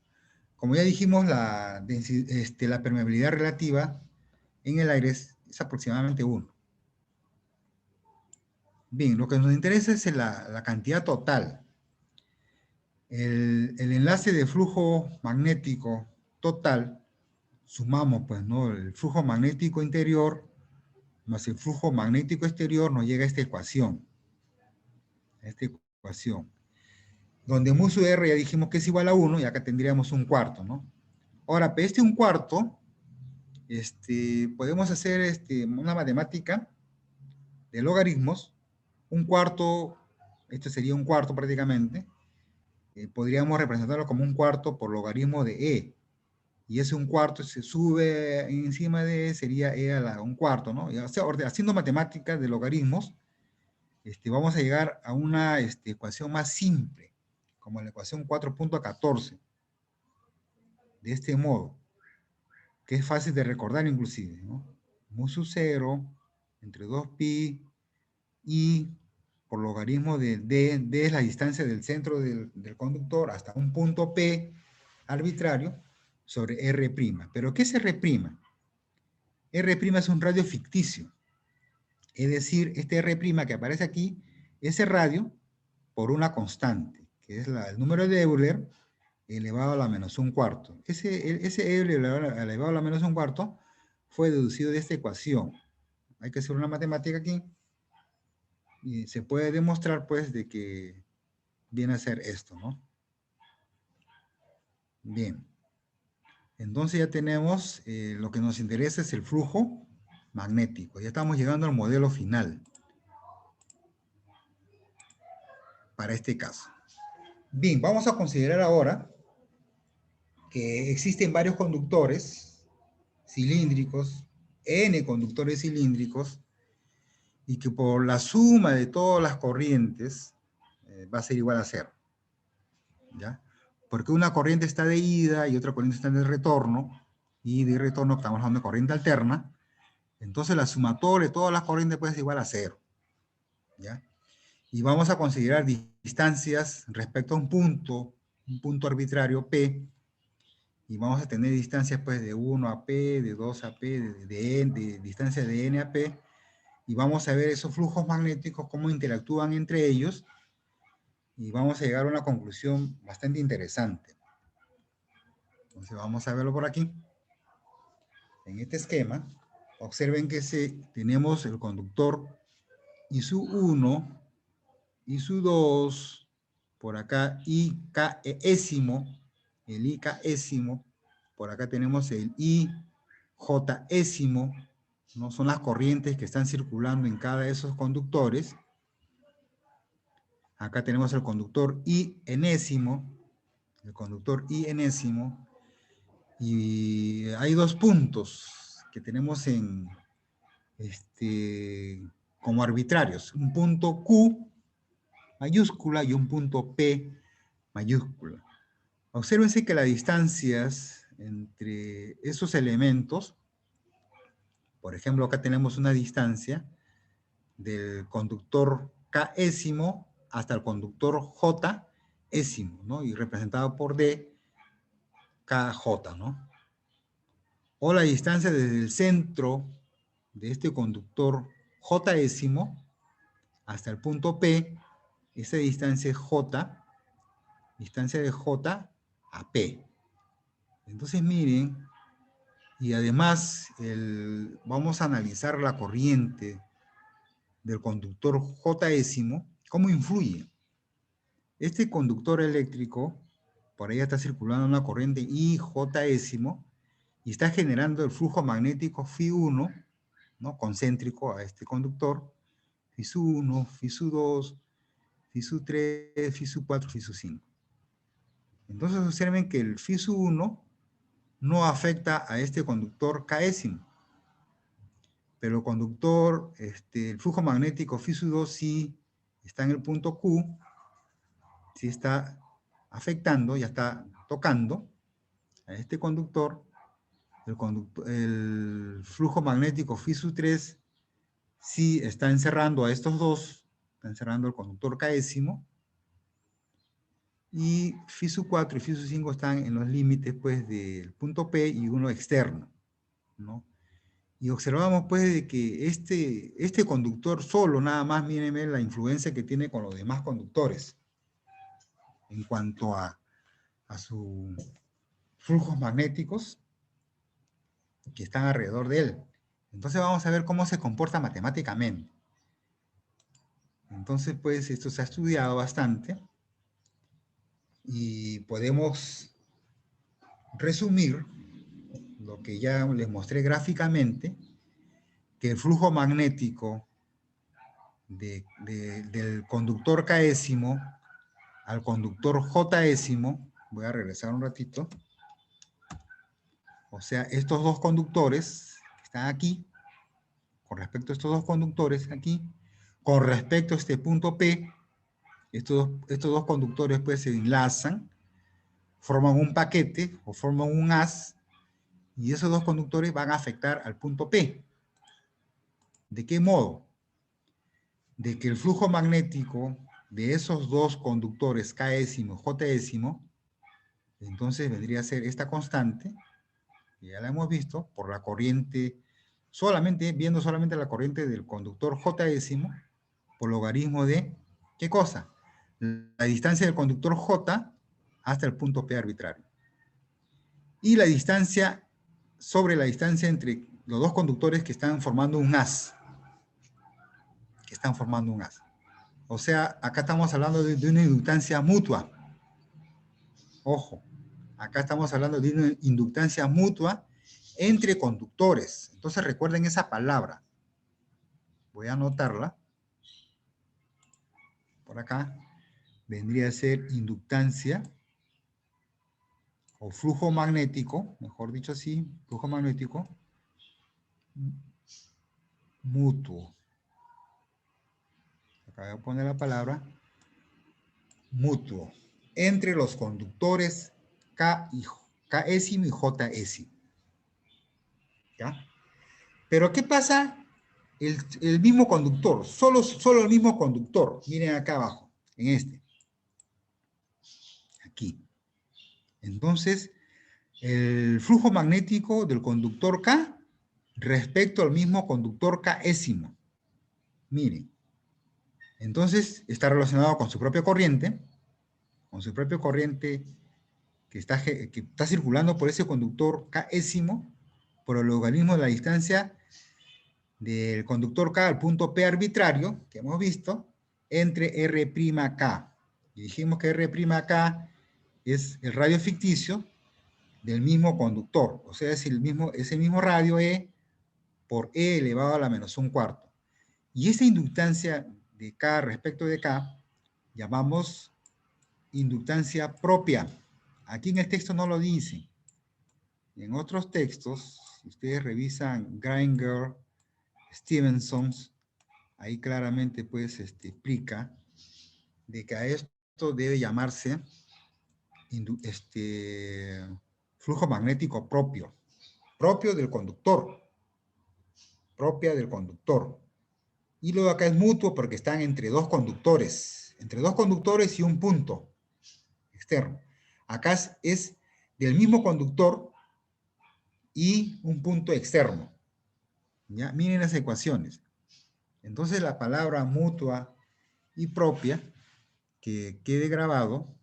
Como ya dijimos, la permeabilidad relativa en el aire es aproximadamente 1. Bien, lo que nos interesa es la cantidad total. El enlace de flujo magnético total, sumamos, pues, ¿no?, el flujo magnético interior más el flujo magnético exterior, nos llega a esta ecuación. donde mu sub r ya dijimos que es igual a 1, y acá tendríamos un cuarto, ¿no? Ahora, este un cuarto, podemos hacer una matemática de logaritmos. Un cuarto, esto sería un cuarto prácticamente, podríamos representarlo como un cuarto por logaritmo de e, y ese un cuarto se sube encima de e, sería e a un cuarto, ¿no? Y, o sea, haciendo matemáticas de logaritmos, vamos a llegar a una ecuación más simple, como la ecuación 4.14, de este modo, que es fácil de recordar inclusive, ¿no? Mu sub 0 entre 2pi y por logaritmo de d, d es la distancia del centro del conductor hasta un punto P arbitrario sobre R'. ¿Pero qué es R'? R' es un radio ficticio. Es decir, este R' que aparece aquí, ese radio por una constante, que es el número de Euler elevado a la menos un cuarto. Ese Euler elevado a la menos un cuarto fue deducido de esta ecuación. Hay que hacer una matemática aquí y se puede demostrar, pues, de que viene a ser esto, ¿no? Bien. Entonces ya tenemos, lo que nos interesa es el flujo magnético. Ya estamos llegando al modelo final para este caso. Bien, vamos a considerar ahora que existen varios conductores cilíndricos, n conductores cilíndricos, y que por la suma de todas las corrientes va a ser igual a cero, ¿ya? Porque una corriente está de ida y otra corriente está de retorno, y de retorno estamos hablando de corriente alterna, entonces la sumatoria de todas las corrientes puede ser igual a cero, ¿ya? Y vamos a considerar distancias respecto a un punto arbitrario P, y vamos a tener distancias pues de 1 a P, de 2 a P, de distancia de N a P, y vamos a ver esos flujos magnéticos, cómo interactúan entre ellos, y vamos a llegar a una conclusión bastante interesante. Entonces vamos a verlo por aquí. En este esquema, observen que tenemos el conductor I sub 1, I sub 2, por acá IK'ésimo, el IK'ésimo, por acá tenemos el IJ'ésimo, ¿no? Son las corrientes que están circulando en cada de esos conductores. Acá tenemos el conductor I enésimo, y hay dos puntos que tenemos como arbitrarios, un punto Q mayúscula y un punto P mayúscula. Obsérvense que las distancias entre esos elementos, por ejemplo, acá tenemos una distancia del conductor K'ésimo hasta el conductor J'ésimo, ¿no? Y representado por D, KJ, ¿no? O la distancia desde el centro de este conductor J'ésimo hasta el punto P, esa distancia es J, distancia de J a P. Entonces miren, y además vamos a analizar la corriente del conductor J'ésimo, cómo influye. Este conductor eléctrico, por ahí está circulando una corriente IJ'ésimo, y está generando el flujo magnético Φ1, ¿no? Concéntrico a este conductor, Φ sub 1, Φ sub 2, Φ sub 3, Φ sub 4, Φ sub 5. Entonces observen que el Φ sub 1 no afecta a este conductor K'ésimo, pero el conductor, el flujo magnético Φ sub 2 sí está en el punto Q, sí está afectando, ya está tocando a este conductor. El flujo magnético Φ sub 3 sí está encerrando a estos dos, está encerrando el conductor K'ésimo, y Φ sub 4 y Φ sub 5 están en los límites pues del punto P y uno externo, ¿no? Y observamos pues de que este conductor solo, nada más, mírenme la influencia que tiene con los demás conductores en cuanto a sus flujos magnéticos que están alrededor de él. Entonces vamos a ver cómo se comporta matemáticamente. Entonces pues esto se ha estudiado bastante, Y podemos resumir lo que ya les mostré gráficamente, que el flujo magnético del conductor K-ésimo al conductor J-ésimo, voy a regresar un ratito, o sea, estos dos conductores que están aquí, con respecto a estos dos conductores aquí, con respecto a este punto P, estos dos conductores pues se enlazan, forman un paquete o forman un haz, y esos dos conductores van a afectar al punto P. ¿De qué modo? De que el flujo magnético de esos dos conductores K-ésimo y J-ésimo, entonces vendría a ser esta constante, que ya la hemos visto, por la corriente, viendo solamente la corriente del conductor J-ésimo, por logaritmo de, ¿qué cosa? La distancia del conductor J hasta el punto P arbitrario. Y la distancia sobre la distancia entre los dos conductores que están formando un haz. O sea, acá estamos hablando de una inductancia mutua. Ojo, acá estamos hablando de una inductancia mutua entre conductores. Entonces recuerden esa palabra. Voy a anotarla. Por acá vendría a ser inductancia o flujo magnético, mejor dicho así, flujo magnético mutuo. Acá voy a poner la palabra mutuo entre los conductores K-ésimo y J-ésimo. ¿Ya? Pero ¿qué pasa? El mismo conductor, solo el mismo conductor. Miren acá abajo, en este. Aquí. Entonces, el flujo magnético del conductor K respecto al mismo conductor K-ésimo. Miren. Entonces, está relacionado con su propia corriente que está circulando por ese conductor K-ésimo, por el logaritmo de la distancia del conductor K al punto P arbitrario, que hemos visto, entre R'K. Y dijimos que R'K es el radio ficticio del mismo conductor, o sea, es ese mismo radio E por E elevado a la menos un cuarto. Y esa inductancia de K respecto de K, llamamos inductancia propia. Aquí en el texto no lo dice. En otros textos, si ustedes revisan Granger, Stevenson, ahí claramente pues explica de que a esto debe llamarse flujo magnético propio del conductor, propia del conductor. Y luego acá es mutuo porque están entre dos conductores y un punto externo. Acá es del mismo conductor y un punto externo. ¿Ya? Miren las ecuaciones. Entonces la palabra mutua y propia, que quede grabado,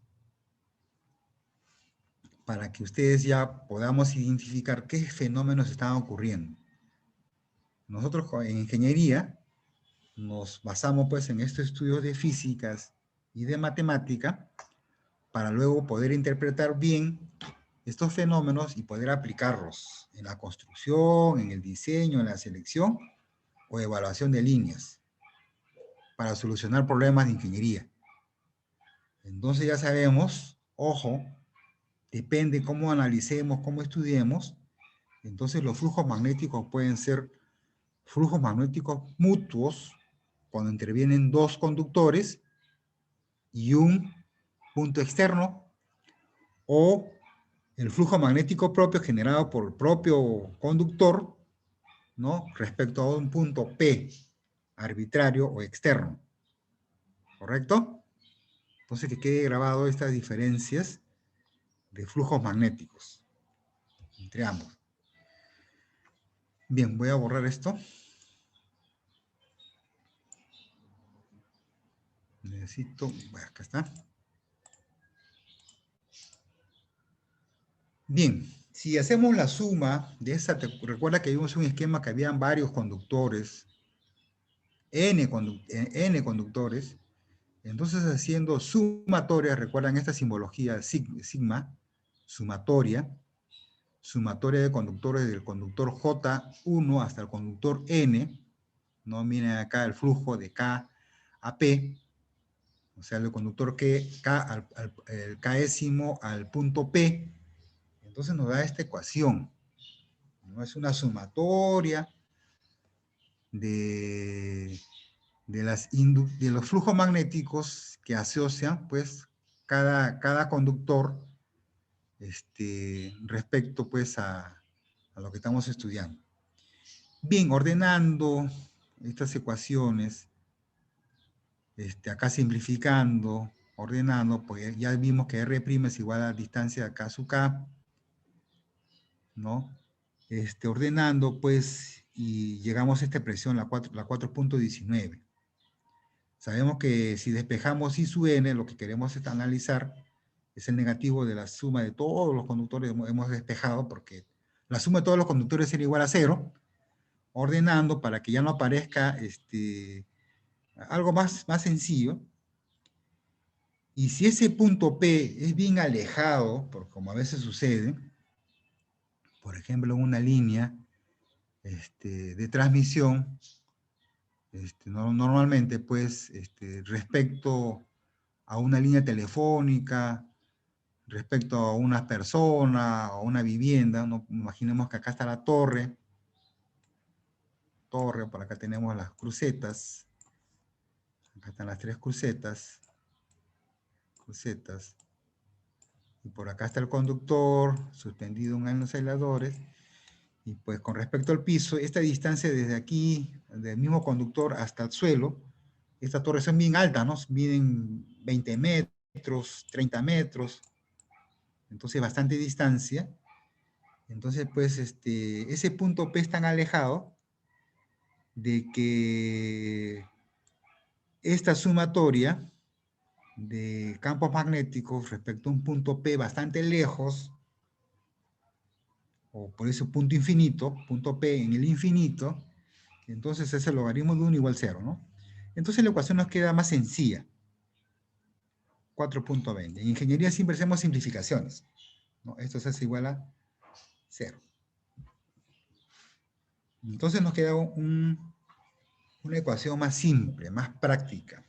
para que ustedes ya podamos identificar qué fenómenos están ocurriendo. Nosotros en ingeniería nos basamos pues en estos estudios de físicas y de matemática para luego poder interpretar bien estos fenómenos y poder aplicarlos en la construcción, en el diseño, en la selección o evaluación de líneas para solucionar problemas de ingeniería. Entonces ya sabemos, ojo, depende cómo analicemos, cómo estudiemos, entonces los flujos magnéticos pueden ser flujos magnéticos mutuos cuando intervienen dos conductores y un punto externo, o el flujo magnético propio generado por el propio conductor, ¿no? Respecto a un punto P arbitrario o externo. ¿Correcto? Entonces que quede grabado estas diferencias de flujos magnéticos entre ambos. Bien, voy a borrar esto. Necesito, bueno, acá está. Bien, si hacemos la suma de esa, recuerda que vimos un esquema que habían varios conductores, n conductores, Entonces, haciendo sumatoria, recuerdan esta simbología sigma, sumatoria de conductores del conductor J1 hasta el conductor N, ¿no? Miren acá el flujo de K a P, o sea, el conductor el Késimo al punto P. Entonces nos da esta ecuación, ¿no? Es una sumatoria de los flujos magnéticos que asocian, pues, cada conductor respecto, pues, a lo que estamos estudiando. Bien, ordenando estas ecuaciones, acá simplificando, ordenando, pues ya vimos que R' es igual a la distancia de K sub K, ¿no? Ordenando, pues, y llegamos a esta expresión, la 4.19. Sabemos que si despejamos I sub n, lo que queremos analizar es el negativo de la suma de todos los conductores que hemos despejado, porque la suma de todos los conductores sería igual a 0, ordenando para que ya no aparezca algo más sencillo. Y si ese punto P es bien alejado, porque como a veces sucede, por ejemplo, en una línea de transmisión, normalmente, pues, respecto a una línea telefónica, respecto a una persona o una vivienda, ¿no? Imaginemos que acá está la torre, por acá tenemos las crucetas, acá están las 3 crucetas, y por acá está el conductor, suspendido en los aisladores, y pues con respecto al piso, esta distancia desde aquí, del mismo conductor hasta el suelo, estas torres son bien altas, ¿no? Miden 20 metros, 30 metros, entonces bastante distancia. Entonces, pues, ese punto P es tan alejado de que esta sumatoria de campos magnéticos respecto a un punto P bastante lejos, o por eso punto infinito, punto P en el infinito, entonces es el logaritmo de 1 igual a 0, ¿no? Entonces la ecuación nos queda más sencilla. 4.20. En ingeniería siempre hacemos simplificaciones, ¿no? Esto se hace igual a 0. Entonces nos queda una ecuación más simple, más práctica.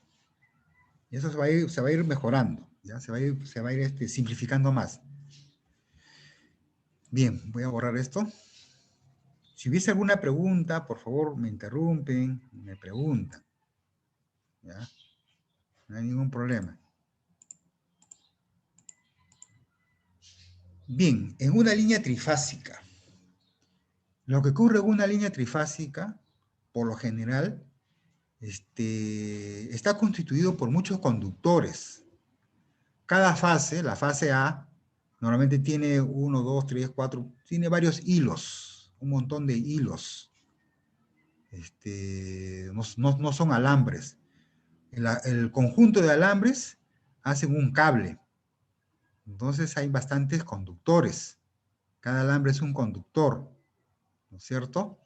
Y eso se va a ir mejorando, ¿ya? Se va a ir simplificando más. Bien, voy a borrar esto. Si hubiese alguna pregunta, por favor, me interrumpen, me preguntan. ¿Ya? No hay ningún problema. Bien, en una línea trifásica. Lo que ocurre en una línea trifásica, por lo general, está constituido por muchos conductores. Cada fase, la fase A, normalmente tiene 1, 2, 3, 4, tiene varios hilos, un montón de hilos. No son alambres. El conjunto de alambres hacen un cable. Entonces hay bastantes conductores. Cada alambre es un conductor, ¿no es cierto?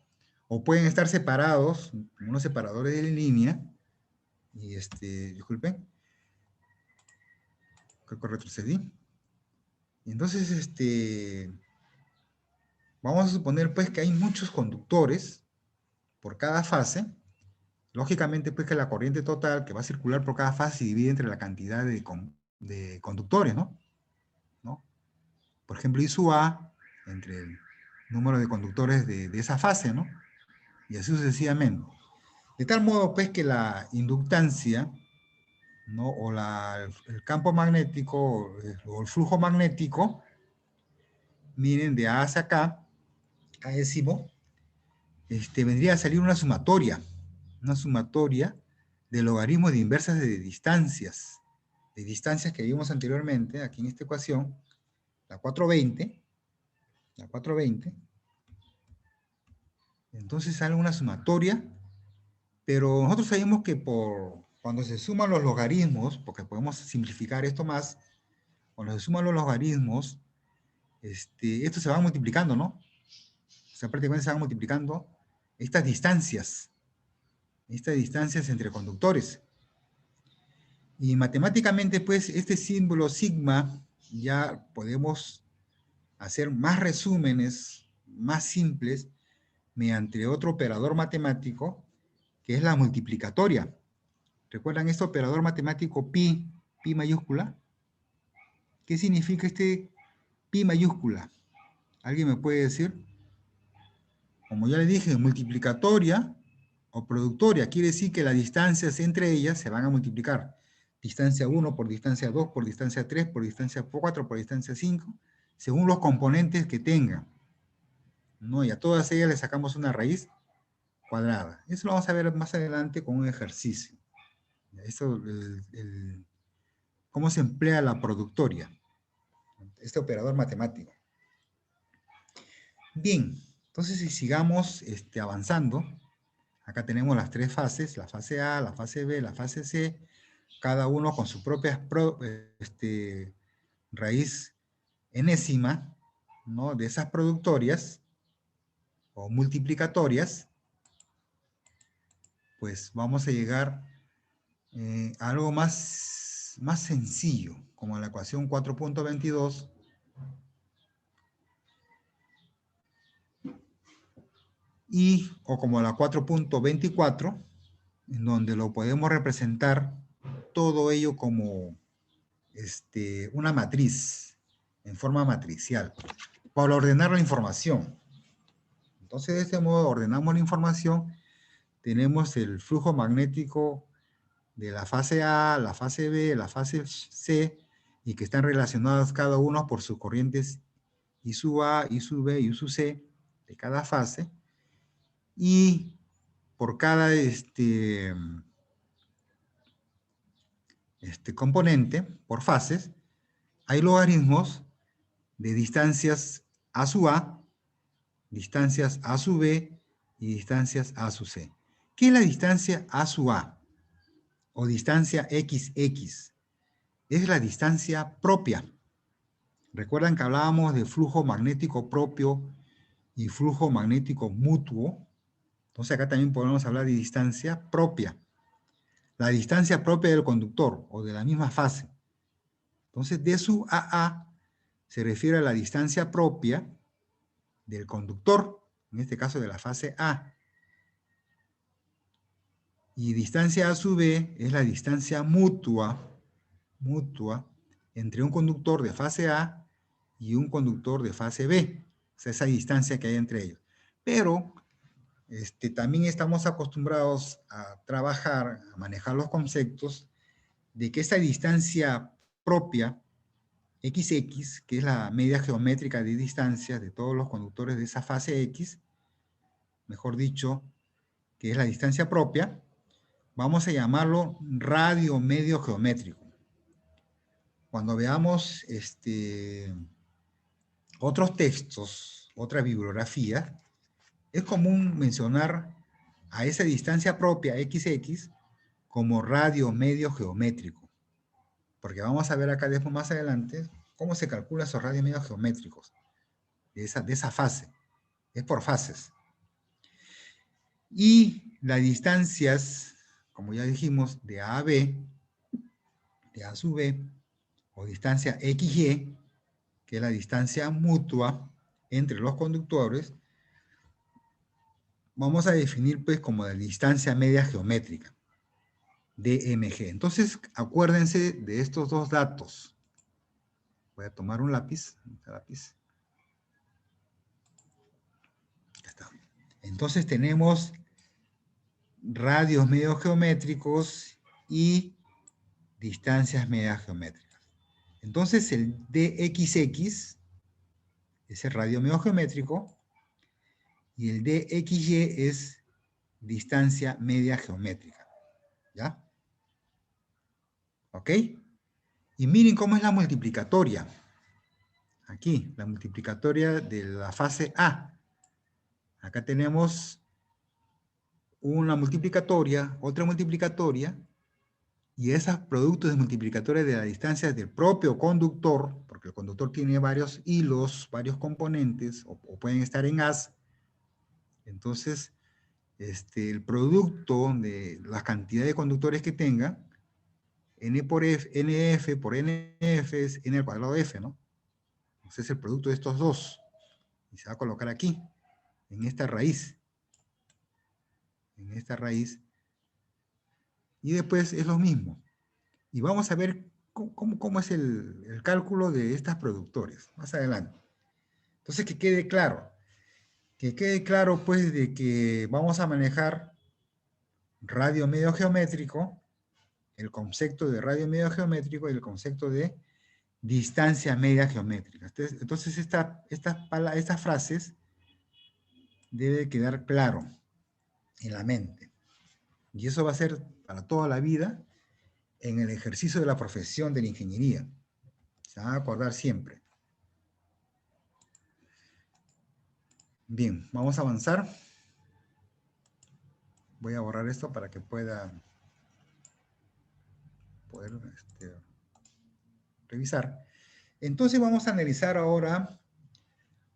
O pueden estar separados, unos separadores de línea, y disculpen, creo que retrocedí. Entonces, vamos a suponer pues que hay muchos conductores por cada fase. Lógicamente pues que la corriente total que va a circular por cada fase se divide entre la cantidad de conductores, ¿no? Por ejemplo, I sub A entre el número de conductores de esa fase, ¿no? Y así sucesivamente. De tal modo pues que la inductancia, ¿no? O el campo magnético o el flujo magnético, miren, de A hacia acá, Késimo, vendría a salir una sumatoria de logaritmos de inversas de distancias que vimos anteriormente, aquí en esta ecuación, la 420, entonces sale una sumatoria, pero nosotros sabemos que cuando se suman los logaritmos, porque podemos simplificar esto más, cuando se suman los logaritmos, estos se van multiplicando, ¿no? O sea, prácticamente se van multiplicando estas distancias entre conductores. Y matemáticamente, pues, este símbolo sigma ya podemos hacer más resúmenes, más simples, mediante otro operador matemático, que es la multiplicatoria. ¿Recuerdan este operador matemático pi, pi mayúscula? ¿Qué significa este pi mayúscula? ¿Alguien me puede decir? Como ya le dije, multiplicatoria o productoria quiere decir que las distancias entre ellas se van a multiplicar. Distancia 1 por distancia 2 por distancia 3 por distancia 4 por distancia 5, según los componentes que tengan, ¿no? Y a todas ellas le sacamos una raíz cuadrada. Eso lo vamos a ver más adelante con un ejercicio. Eso, cómo se emplea la productoria, este operador matemático. Bien, entonces si sigamos avanzando, acá tenemos las tres fases, la fase A, la fase B, la fase C, cada uno con su propia raíz enésima, ¿no? De esas productorias o multiplicatorias, pues vamos a llegar a algo más sencillo, como la ecuación 4.22, o como la 4.24, en donde lo podemos representar todo ello como una matriz, en forma matricial, para ordenar la información. Entonces, de este modo ordenamos la información, tenemos el flujo magnético de la fase A, la fase B, la fase C, y que están relacionados cada uno por sus corrientes I sub A, I sub B y I sub C de cada fase, y por cada componente, por fases, hay logaritmos de distancias A sub A, distancias A sub B y distancias A sub C. ¿Qué es la distancia A sub A? O distancia XX. Es la distancia propia. ¿Recuerdan que hablábamos de flujo magnético propio y flujo magnético mutuo? Entonces acá también podemos hablar de distancia propia. La distancia propia del conductor o de la misma fase. Entonces D sub AA se refiere a la distancia propia del conductor, en este caso de la fase A. Y distancia A sub B es la distancia mutua entre un conductor de fase A y un conductor de fase B. O sea, esa distancia que hay entre ellos. Pero también estamos acostumbrados a trabajar, a manejar los conceptos de que esa distancia propia, XX, que es la media geométrica de distancias de todos los conductores de esa fase X, mejor dicho, que es la distancia propia, vamos a llamarlo radio medio geométrico. Cuando veamos otros textos, otra bibliografía, es común mencionar a esa distancia propia, XX, como radio medio geométrico. Porque vamos a ver acá después más adelante cómo se calcula esos radios medios geométricos de esa fase. Es por fases. Y las distancias, como ya dijimos, de A a B, de A sub B, o distancia XY, que es la distancia mutua entre los conductores, vamos a definir pues como la distancia media geométrica, DMG. Entonces, acuérdense de estos dos datos. Voy a tomar un lápiz. Entonces tenemos radios medio geométricos y distancias medias geométricas. Entonces el DXX es el radio medio geométrico y el DXY es distancia media geométrica. ¿Ya? ¿Ok? Y miren cómo es la multiplicatoria. Aquí, la multiplicatoria de la fase A. Acá tenemos una multiplicatoria, otra multiplicatoria, y esos productos de multiplicatoria de la distancia del propio conductor, porque el conductor tiene varios hilos, varios componentes, o pueden estar en as. Entonces, el producto de la cantidad de conductores que tenga N por F, NF por NF es N al cuadrado de F, ¿no? Entonces es el producto de estos dos. Y se va a colocar aquí, en esta raíz. En esta raíz. Y después es lo mismo. Y vamos a ver cómo es el cálculo de estas productores más adelante. Entonces, que quede claro. Que quede claro, pues, de que vamos a manejar radio medio geométrico, el concepto de radio medio geométrico y el concepto de distancia media geométrica. Entonces estas frases debe quedar claro en la mente. Y eso va a ser para toda la vida en el ejercicio de la profesión de la ingeniería. Se van a acordar siempre. Bien, vamos a avanzar. Voy a borrar esto para que pueda poder revisar. Entonces vamos a analizar ahora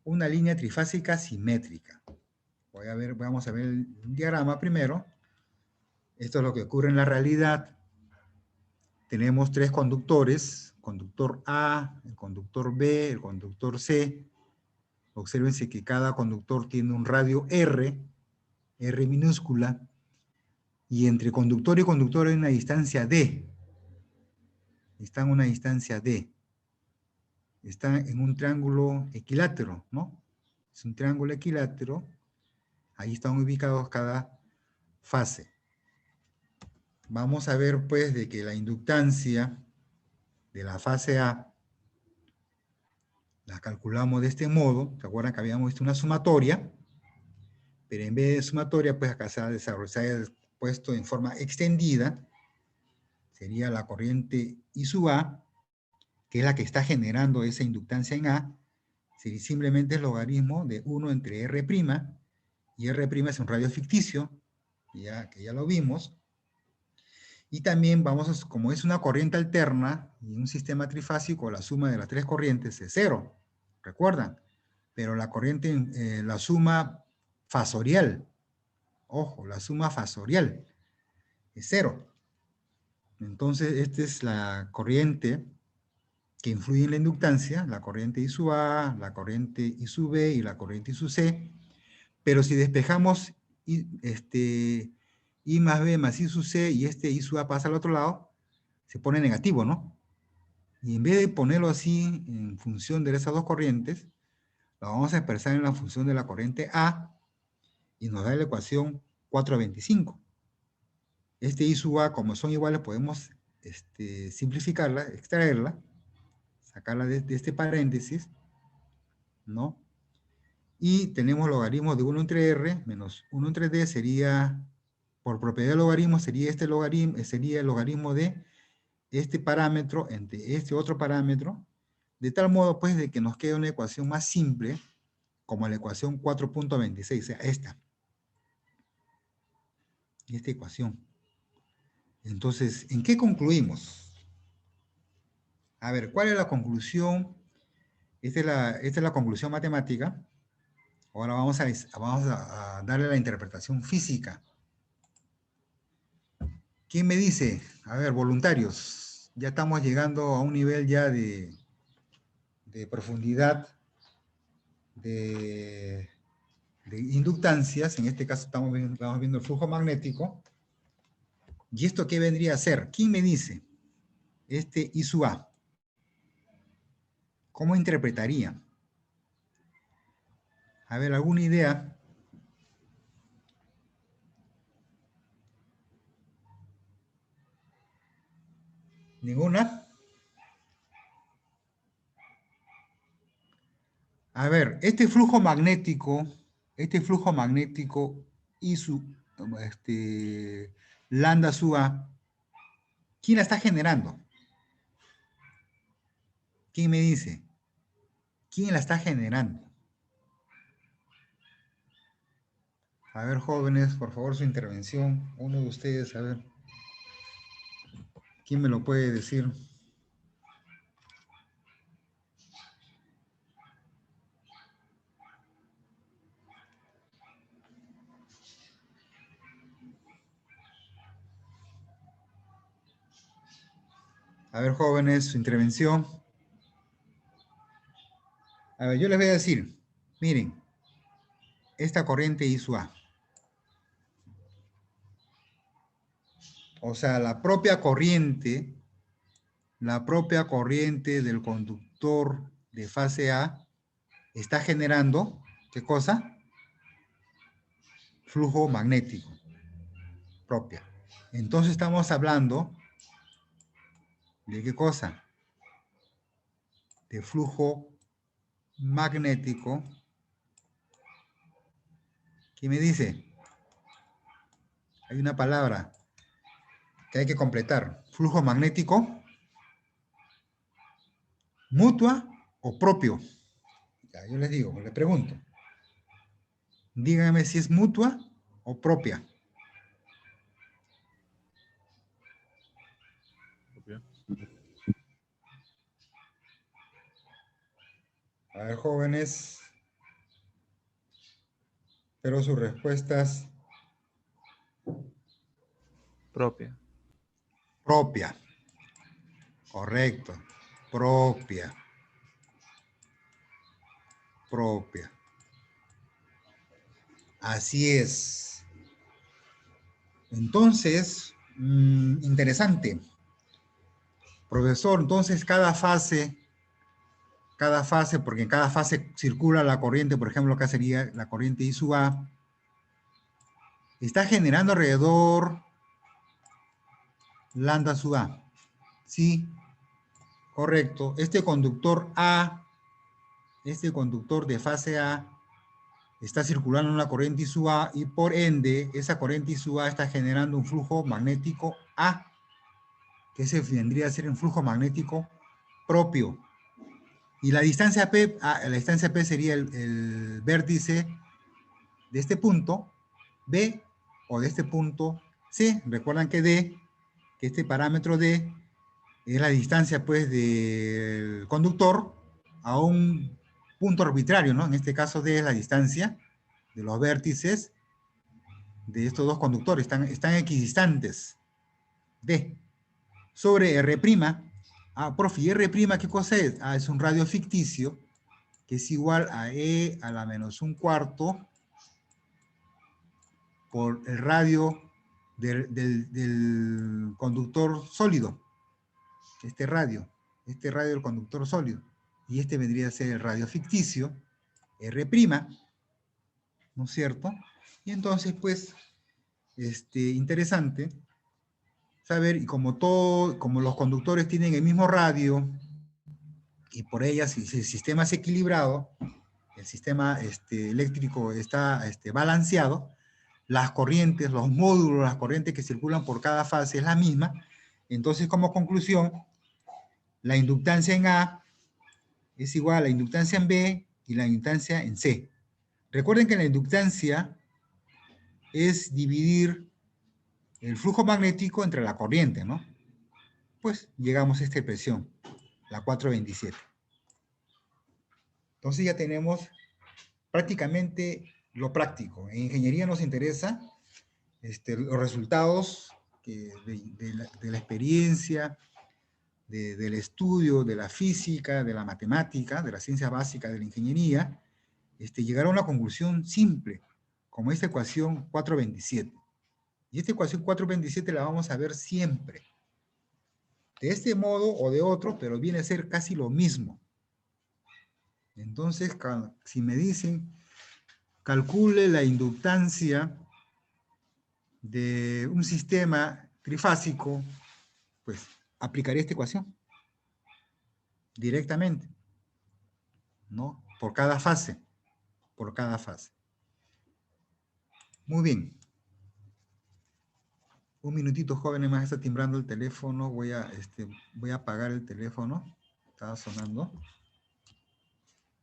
una línea trifásica simétrica. Vamos a ver el diagrama primero. Esto es lo que ocurre en la realidad. Tenemos tres conductores, conductor A, el conductor B, el conductor C. Obsérvense que cada conductor tiene un radio R, R minúscula, y entre conductor y conductor hay una distancia D. Está en una distancia D. Está en un triángulo equilátero, ¿no? Es un triángulo equilátero. Ahí están ubicados cada fase. Vamos a ver, pues, de que la inductancia de la fase A la calculamos de este modo. ¿Se acuerdan que habíamos visto una sumatoria? Pero en vez de sumatoria, pues acá se ha puesto en forma extendida. Sería la corriente I sub A, que es la que está generando esa inductancia en A. Simplemente es logaritmo de 1 entre R', y R' es un radio ficticio, que ya lo vimos. Y también como es una corriente alterna y un sistema trifásico, la suma de las tres corrientes es 0, ¿recuerdan? Pero la corriente, la suma fasorial, ojo, la suma fasorial es 0. Entonces, esta es la corriente que influye en la inductancia, la corriente I sub A, la corriente I sub B y la corriente I sub C. Pero si despejamos I más B más I sub C y este I sub A pasa al otro lado, se pone negativo, ¿no? Y en vez de ponerlo así en función de esas dos corrientes, lo vamos a expresar en la función de la corriente A y nos da la ecuación 425. Este I sub A, como son iguales, podemos simplificarla, extraerla, sacarla de este paréntesis, ¿no? Y tenemos logaritmos de 1 entre R menos 1 entre D sería, por propiedad de logaritmo, sería el logaritmo de este parámetro entre este otro parámetro, de tal modo pues de que nos quede una ecuación más simple, como la ecuación 4.26, o sea, esta ecuación. Entonces, ¿en qué concluimos? A ver, ¿cuál es la conclusión? Esta es la conclusión matemática. Ahora vamos a darle la interpretación física. ¿Quién me dice? A ver, voluntarios. Ya estamos llegando a un nivel ya de profundidad de inductancias. En este caso estamos viendo el flujo magnético. ¿Y esto qué vendría a ser? ¿Quién me dice? Este I sub A. ¿Cómo interpretaría? A ver, ¿alguna idea? ¿Ninguna? A ver, este flujo magnético I sub, lambda sub A, ¿quién la está generando? ¿Quién me dice? ¿Quién la está generando? A ver, jóvenes, por favor, su intervención. Uno de ustedes, a ver. ¿Quién me lo puede decir? A ver, jóvenes, su intervención. A ver, yo les voy a decir, miren, esta corriente I sub A. O sea, la propia corriente del conductor de fase A está generando, ¿qué cosa? Flujo magnético propia. Entonces estamos hablando de ¿qué cosa? De flujo magnético. ¿Quién me dice? Hay una palabra que hay que completar. Flujo magnético mutua o propio. Ya, yo les digo, les pregunto. Díganme si es mutua o propia. Propia. A ver, jóvenes, pero sus respuestas Propia. propia. Correcto. Propia. Propia. Así es. Entonces, interesante. Profesor, entonces cada fase, porque en cada fase circula la corriente, por ejemplo, acá sería la corriente I sub A, está generando alrededor lambda sub A. Sí, correcto. Este conductor A, este conductor de fase A, está circulando una corriente I sub A y por ende, esa corriente I sub A está generando un flujo magnético A, que ese vendría a ser un flujo magnético propio. Y la distancia P sería el vértice de este punto B o de este punto C. Recuerdan que D, que este parámetro D es la distancia pues del conductor a un punto arbitrario, ¿no? En este caso D es la distancia de los vértices de estos dos conductores, están equidistantes. D sobre R'. Profe, ¿y R', qué cosa es? Es un radio ficticio que es igual a E a la menos un cuarto por el radio del conductor sólido. Este radio del conductor sólido. Y este vendría a ser el radio ficticio, R', ¿no es cierto? Y entonces, pues, interesante saber, y como los conductores tienen el mismo radio, y por ellas, si el sistema es equilibrado, el sistema eléctrico está balanceado, las corrientes, los módulos, las corrientes que circulan por cada fase es la misma. Entonces, como conclusión, la inductancia en A es igual a la inductancia en B y la inductancia en C. Recuerden que la inductancia es dividir el flujo magnético entre la corriente, ¿no? Pues llegamos a esta expresión, la 427. Entonces ya tenemos prácticamente lo práctico. En ingeniería nos interesa los resultados de la experiencia, del estudio, de la física, de la matemática, de la ciencia básica de la ingeniería, llegar a una conclusión simple, como esta ecuación 427. Y esta ecuación 427 la vamos a ver siempre. De este modo o de otro, pero viene a ser casi lo mismo. Entonces, si me dicen, calcule la inductancia de un sistema trifásico, pues aplicaré esta ecuación directamente, ¿no? Por cada fase. Muy bien. Un minutito, jóvenes, más está timbrando el teléfono. Voy a apagar el teléfono. Estaba sonando.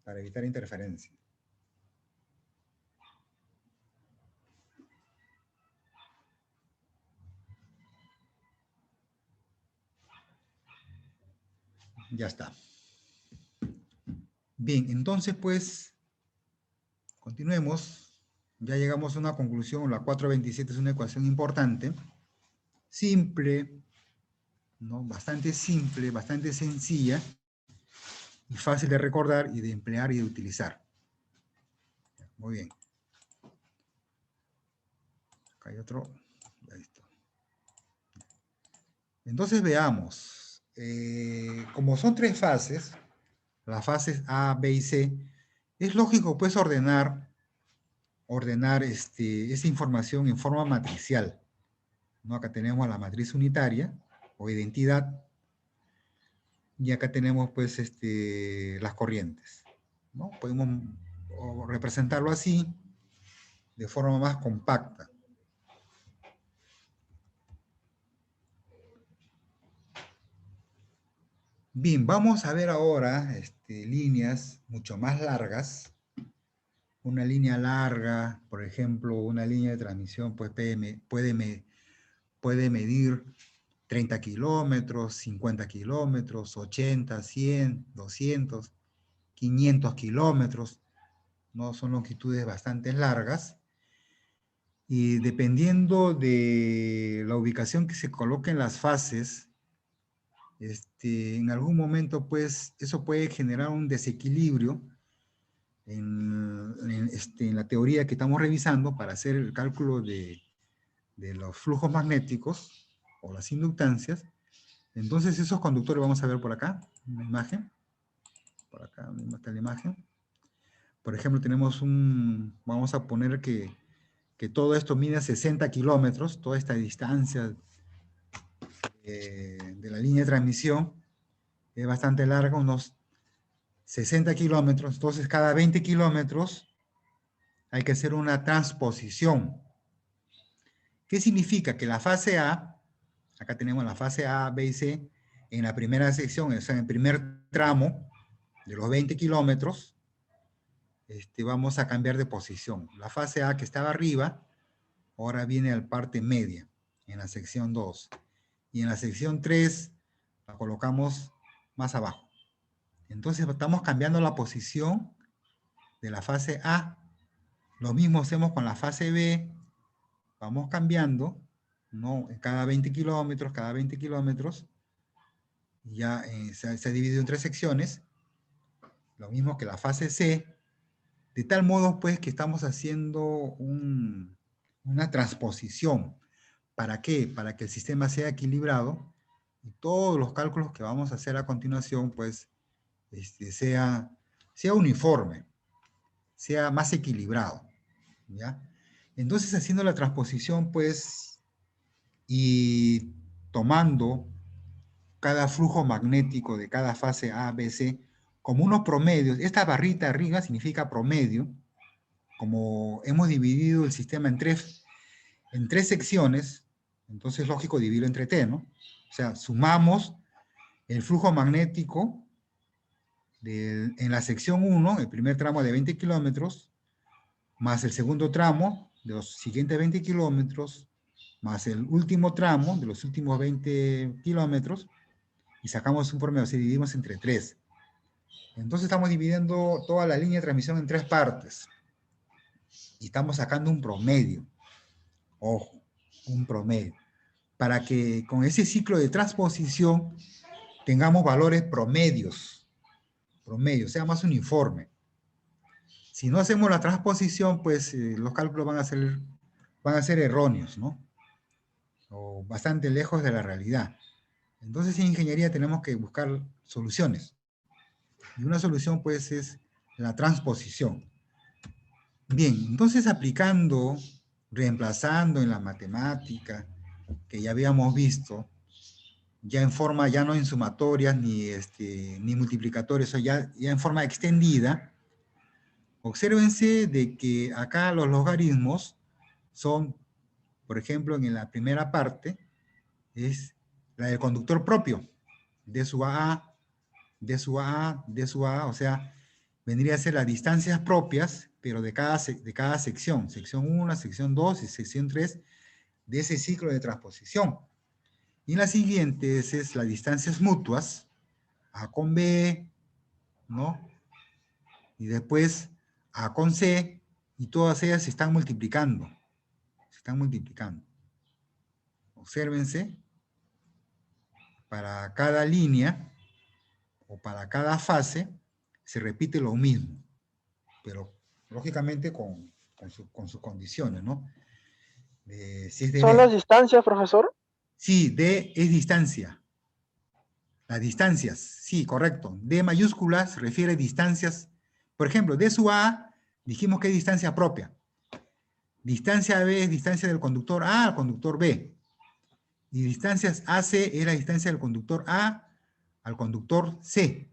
Para evitar interferencia. Ya está. Bien, entonces pues, continuemos. Ya llegamos a una conclusión. La 427 es una ecuación importante, simple, ¿no? Bastante simple, bastante sencilla y fácil de recordar y de emplear y de utilizar. Muy bien. Acá hay otro. Ahí está. Entonces veamos. Como son tres fases, las fases A, B y C, es lógico pues ordenar esa información en forma matricial, ¿no? Acá tenemos la matriz unitaria o identidad y acá tenemos pues las corrientes, ¿no? Podemos representarlo así de forma más compacta. Bien, vamos a ver ahora líneas mucho más largas. Una línea larga, por ejemplo, una línea de transmisión pues, puede medir 30 kilómetros, 50 kilómetros, 80, 100, 200, 500 kilómetros, ¿no? Son longitudes bastante largas. Y dependiendo de la ubicación que se coloque en las fases, en algún momento, pues, eso puede generar un desequilibrio en la teoría que estamos revisando para hacer el cálculo de los flujos magnéticos o las inductancias. Entonces, esos conductores, vamos a ver por acá, una imagen. Por acá está la imagen. Por ejemplo, tenemos vamos a poner que todo esto mide 60 kilómetros, toda esta distancia de la línea de transmisión es bastante larga, unos 60 kilómetros. Entonces, cada 20 kilómetros hay que hacer una transposición. ¿Qué significa? Que la fase A, acá tenemos la fase A, B y C, en la primera sección, o sea, en el primer tramo de los 20 kilómetros, vamos a cambiar de posición. La fase A que estaba arriba, ahora viene al parte media, en la sección 2. Y en la sección 3, la colocamos más abajo. Entonces estamos cambiando la posición de la fase A. Lo mismo hacemos con la fase B. Vamos cambiando, ¿no? Cada 20 kilómetros, ya se ha dividido en 3 secciones. Lo mismo que la fase C. De tal modo, pues, que estamos haciendo una transposición. ¿Para qué? Para que el sistema sea equilibrado y todos los cálculos que vamos a hacer a continuación, pues, sea uniforme, sea más equilibrado, ¿ya? Entonces, haciendo la transposición, pues, y tomando cada flujo magnético de cada fase A, B, C, como unos promedios, esta barrita arriba significa promedio, como hemos dividido el sistema en tres secciones, entonces es lógico dividirlo entre T, ¿no? O sea, sumamos el flujo magnético en la sección 1, el primer tramo de 20 kilómetros, más el segundo tramo de los siguientes 20 kilómetros, más el último tramo de los últimos 20 kilómetros, y sacamos un promedio, o sea, dividimos entre 3. Entonces estamos dividiendo toda la línea de transmisión en 3 partes. Y estamos sacando un promedio. Ojo, un promedio. Para que con ese ciclo de transposición tengamos valores promedios, sea más uniforme. Si no hacemos la transposición, pues los cálculos van a ser erróneos, ¿no? O bastante lejos de la realidad. Entonces en ingeniería tenemos que buscar soluciones. Y una solución, pues, es la transposición. Bien, entonces reemplazando en la matemática, que ya habíamos visto, ya en forma, ya no en sumatorias ni multiplicatorias, o ya en forma extendida, obsérvense de que acá los logaritmos son, por ejemplo, en la primera parte, es la del conductor propio, D sub A, D sub A, D sub A, o sea, vendría a ser las distancias propias, pero de cada sección, sección 1, sección 2 y sección 3, de ese ciclo de transposición. Y la siguiente es las distancias mutuas, A con B, ¿no? Y después A con C, y todas ellas se están multiplicando. Se están multiplicando. Obsérvense. para cada línea o para cada fase se repite lo mismo, pero lógicamente con sus condiciones, ¿no? Si es de ¿Son D. las distancias, profesor? Sí, D es distancia. Las distancias, sí, correcto. D mayúscula se refiere a distancias. Por ejemplo, D sub A, dijimos que es distancia propia. Distancia B es distancia del conductor A al conductor B. Y distancias AC es la distancia del conductor A al conductor C.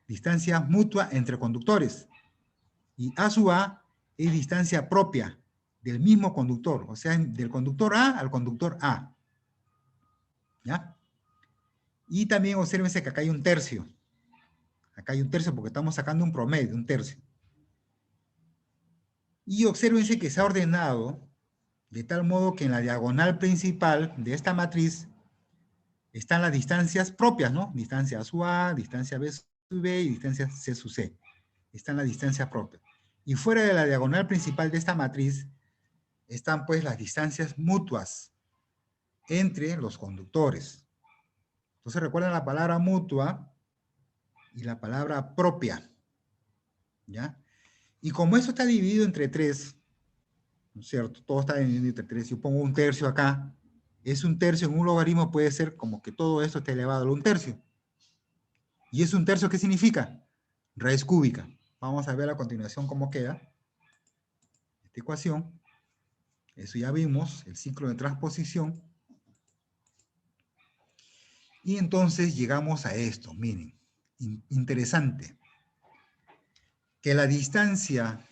Distancia mutua entre conductores. Y A sub A es distancia propia del mismo conductor, o sea, del conductor A al conductor A. ¿Ya? Y también obsérvense que acá hay un tercio. Acá hay un tercio porque estamos sacando un promedio, un tercio. Y obsérvense que se ha ordenado de tal modo que en la diagonal principal de esta matriz están las distancias propias, ¿no? Distancia A sub A, distancia B sub B y distancia C sub C. Están las distancias propias. Y fuera de la diagonal principal de esta matriz están pues las distancias mutuas entre los conductores. Entonces recuerden la palabra mutua y la palabra propia, ¿ya? Y como esto está dividido entre 3, ¿no es cierto? Todo está dividido entre 3. Yo pongo un tercio acá. Es un tercio en un logaritmo, puede ser como que todo esto esté elevado a un tercio. ¿Y es un tercio qué significa? Raíz cúbica. Vamos a ver a continuación cómo queda esta ecuación. Eso ya vimos, el ciclo de transposición. Y entonces llegamos a esto, miren, interesante. Que la distancia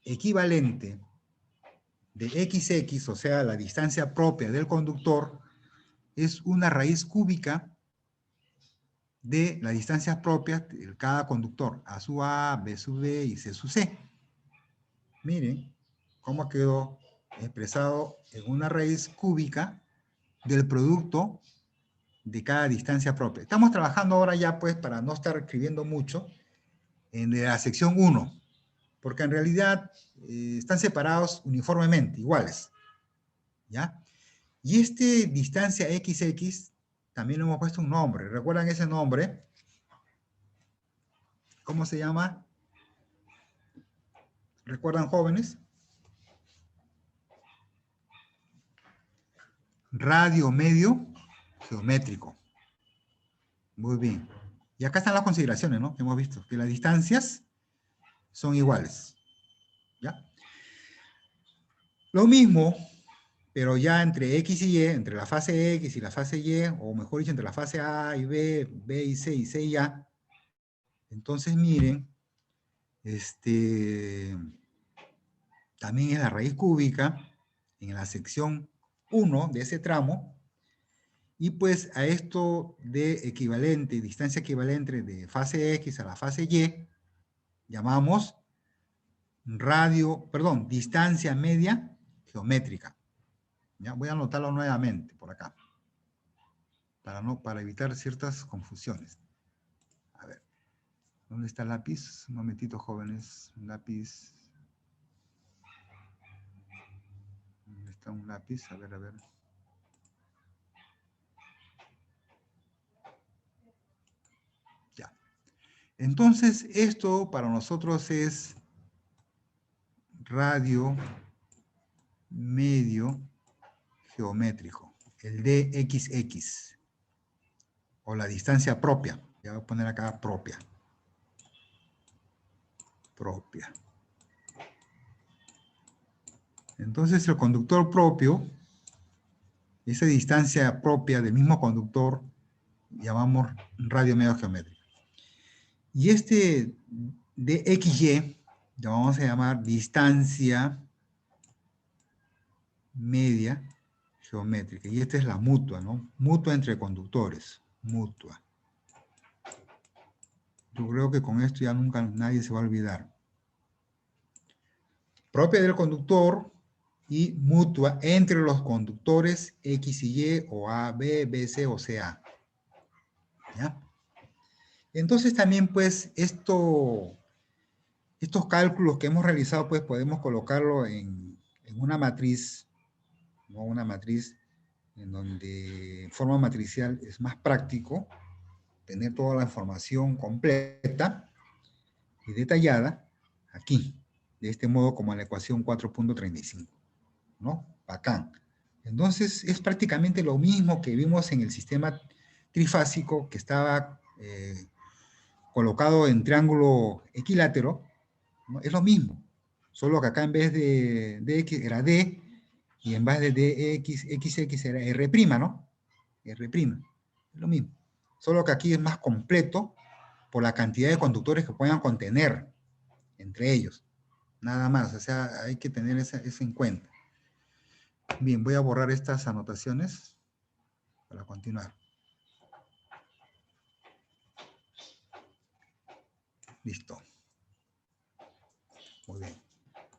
equivalente de XX, o sea, la distancia propia del conductor, es una raíz cúbica de las distancias propias de cada conductor, A sub A, B sub B y C sub C. Miren cómo quedó expresado en una raíz cúbica del producto de cada distancia propia. Estamos trabajando ahora ya, pues, para no estar escribiendo mucho, en la sección 1, porque en realidad están separados uniformemente, iguales, ¿ya? Y este distancia XX también le hemos puesto un nombre. ¿Recuerdan ese nombre? ¿Cómo se llama? ¿Recuerdan, jóvenes? Radio medio geométrico. Muy bien. Y acá están las consideraciones, ¿no? Hemos visto que las distancias son iguales. ¿Ya? Lo mismo, pero ya entre X y Y, entre la fase X y la fase Y, o mejor dicho, entre la fase A y B, B y C y A. Entonces, miren, también es la raíz cúbica en la sección 1 de ese tramo. Y pues a esto de equivalente, distancia equivalente de fase X a la fase Y, llamamos distancia media geométrica. ¿Ya? Voy a anotarlo nuevamente por acá, para evitar ciertas confusiones. A ver, ¿dónde está el lápiz? Un momentito, jóvenes, un lápiz. ¿Dónde está un lápiz? A ver, a ver. Ya. Entonces, esto para nosotros es radio medio geométrico, el DXX, o la distancia propia. Ya voy a poner acá propia. Propia. Entonces el conductor propio, esa distancia propia del mismo conductor, llamamos radio medio geométrico. Y este DXY, lo vamos a llamar distancia media geométrica. Y esta es la mutua, ¿no? Mutua entre conductores. Mutua. Yo creo que con esto ya nunca nadie se va a olvidar. Propia del conductor y mutua entre los conductores X y Y, o A, B, B, C o CA. ¿Ya? Entonces también, pues, estos cálculos que hemos realizado, pues, podemos colocarlo en una matriz, ¿no? Una matriz en donde en forma matricial es más práctico tener toda la información completa y detallada aquí, de este modo como en la ecuación 4.35, ¿no? Bacán. Entonces, es prácticamente lo mismo que vimos en el sistema trifásico que estaba colocado en triángulo equilátero, ¿no? Es lo mismo, solo que acá en vez de dx era d, y en vez de dx, xx era r', ¿no? R', es lo mismo. Solo que aquí es más completo por la cantidad de conductores que puedan contener entre ellos. Nada más, o sea, hay que tener eso en cuenta. Bien, voy a borrar estas anotaciones para continuar. Listo. Muy bien.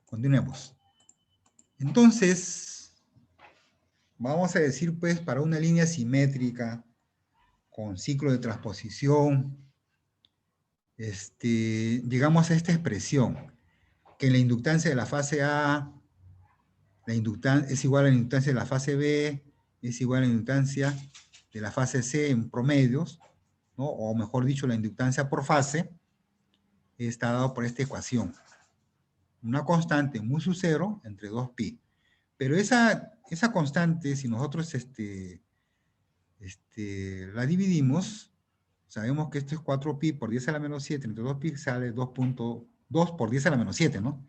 Continuemos. Entonces, vamos a decir, pues, para una línea simétrica con ciclo de transposición, llegamos a esta expresión, que la inductancia de la fase A es igual a la inductancia de la fase B, es igual a la inductancia de la fase C en promedios, ¿no? O mejor dicho, la inductancia por fase está dado por esta ecuación. Una constante mu sub 0 entre 2pi. Pero esa constante, si nosotros la dividimos, sabemos que esto es 4pi por 10 a la menos 7 entre 2pi sale 2.2 por 10 a la menos 7, ¿no?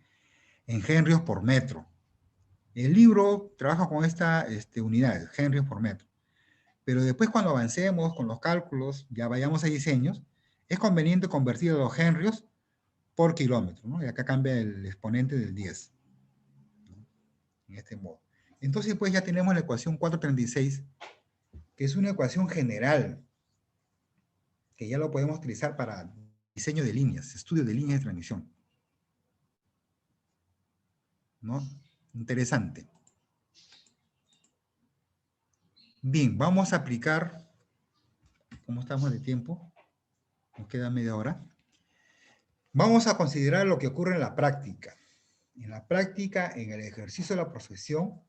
En henrios por metro. El libro trabaja con esta unidad, henrios por metro. Pero después cuando avancemos con los cálculos, ya vayamos a diseños, es conveniente convertir los henrios por kilómetro, ¿no? Y acá cambia el exponente del 10, ¿no? En este modo. Entonces, pues ya tenemos la ecuación 436, que es una ecuación general, que ya lo podemos utilizar para diseño de líneas, estudio de líneas de transmisión, ¿no? Interesante. Bien, vamos a aplicar, ¿cómo estamos de tiempo? Nos queda media hora. Vamos a considerar lo que ocurre en la práctica. En la práctica, en el ejercicio de la profesión,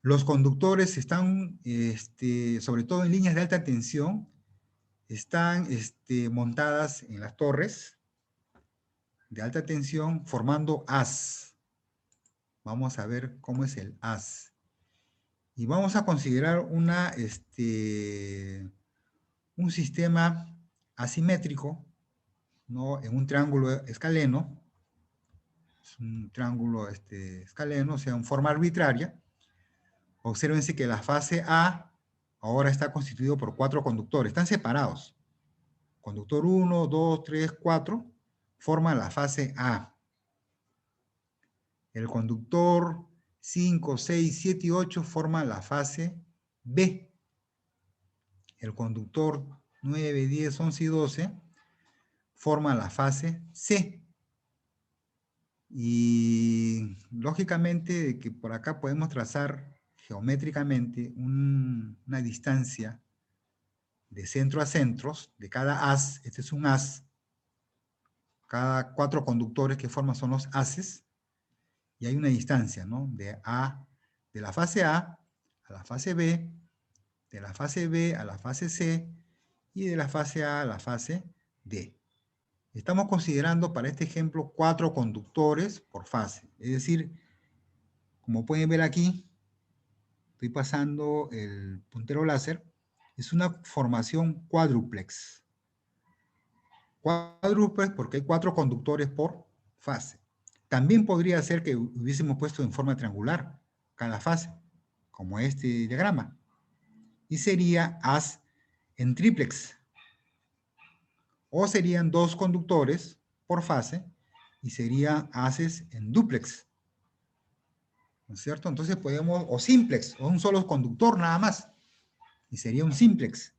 los conductores están, sobre todo en líneas de alta tensión, están montadas en las torres de alta tensión formando haz. Vamos a ver cómo es el haz. Y vamos a considerar un sistema asimétrico, ¿no? En un triángulo escaleno. Es un triángulo escaleno, o sea, en forma arbitraria. Obsérvense que la fase A ahora está constituido por 4 conductores. Están separados. Conductor 1, 2, 3, 4 forman la fase A. El conductor 5, 6, 7 y 8 forman la fase B. El conductor 9, 10, 11 y 12 forman la fase C. Y lógicamente que por acá podemos trazar geométricamente una distancia de centro a centros de cada haz. Este es un haz. Cada 4 conductores que forman son los haces. Y hay una distancia, ¿no? De la fase A a la fase B, de la fase B a la fase C y de la fase A a la fase D. Estamos considerando para este ejemplo 4 conductores por fase. Es decir, como pueden ver aquí, estoy pasando el puntero láser, es una formación cuádruplex. Cuádruplex porque hay 4 conductores por fase. También podría ser que hubiésemos puesto en forma triangular cada fase, como este diagrama. Y sería haz en triplex. O serían 2 conductores por fase y serían haces en dúplex. ¿No es cierto? Entonces podemos, o simplex, o un solo conductor nada más. Y sería un simplex.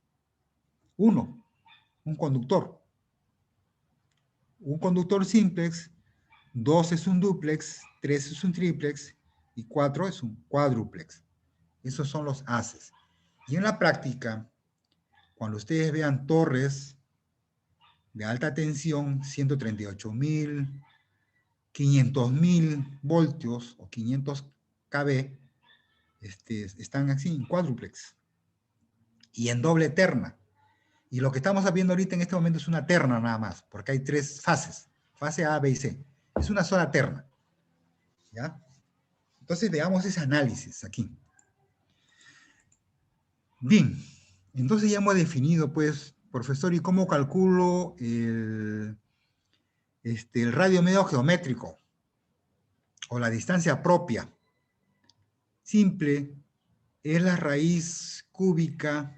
1, un conductor. Un conductor simplex, 2 es un dúplex, 3 es un triplex y 4 es un cuádruplex. Esos son los haces. Y en la práctica, cuando ustedes vean torres de alta tensión, 138.000, 500.000 voltios o 500 kV, están así en cuádruplex y en doble terna. Y lo que estamos viendo ahorita en este momento es una terna nada más, porque hay 3 fases, fase A, B y C. Es una sola terna, ¿ya? Entonces veamos ese análisis aquí. Bien, entonces ya hemos definido, pues, profesor, ¿y cómo calculo el radio medio geométrico o la distancia propia? Simple, es la raíz cúbica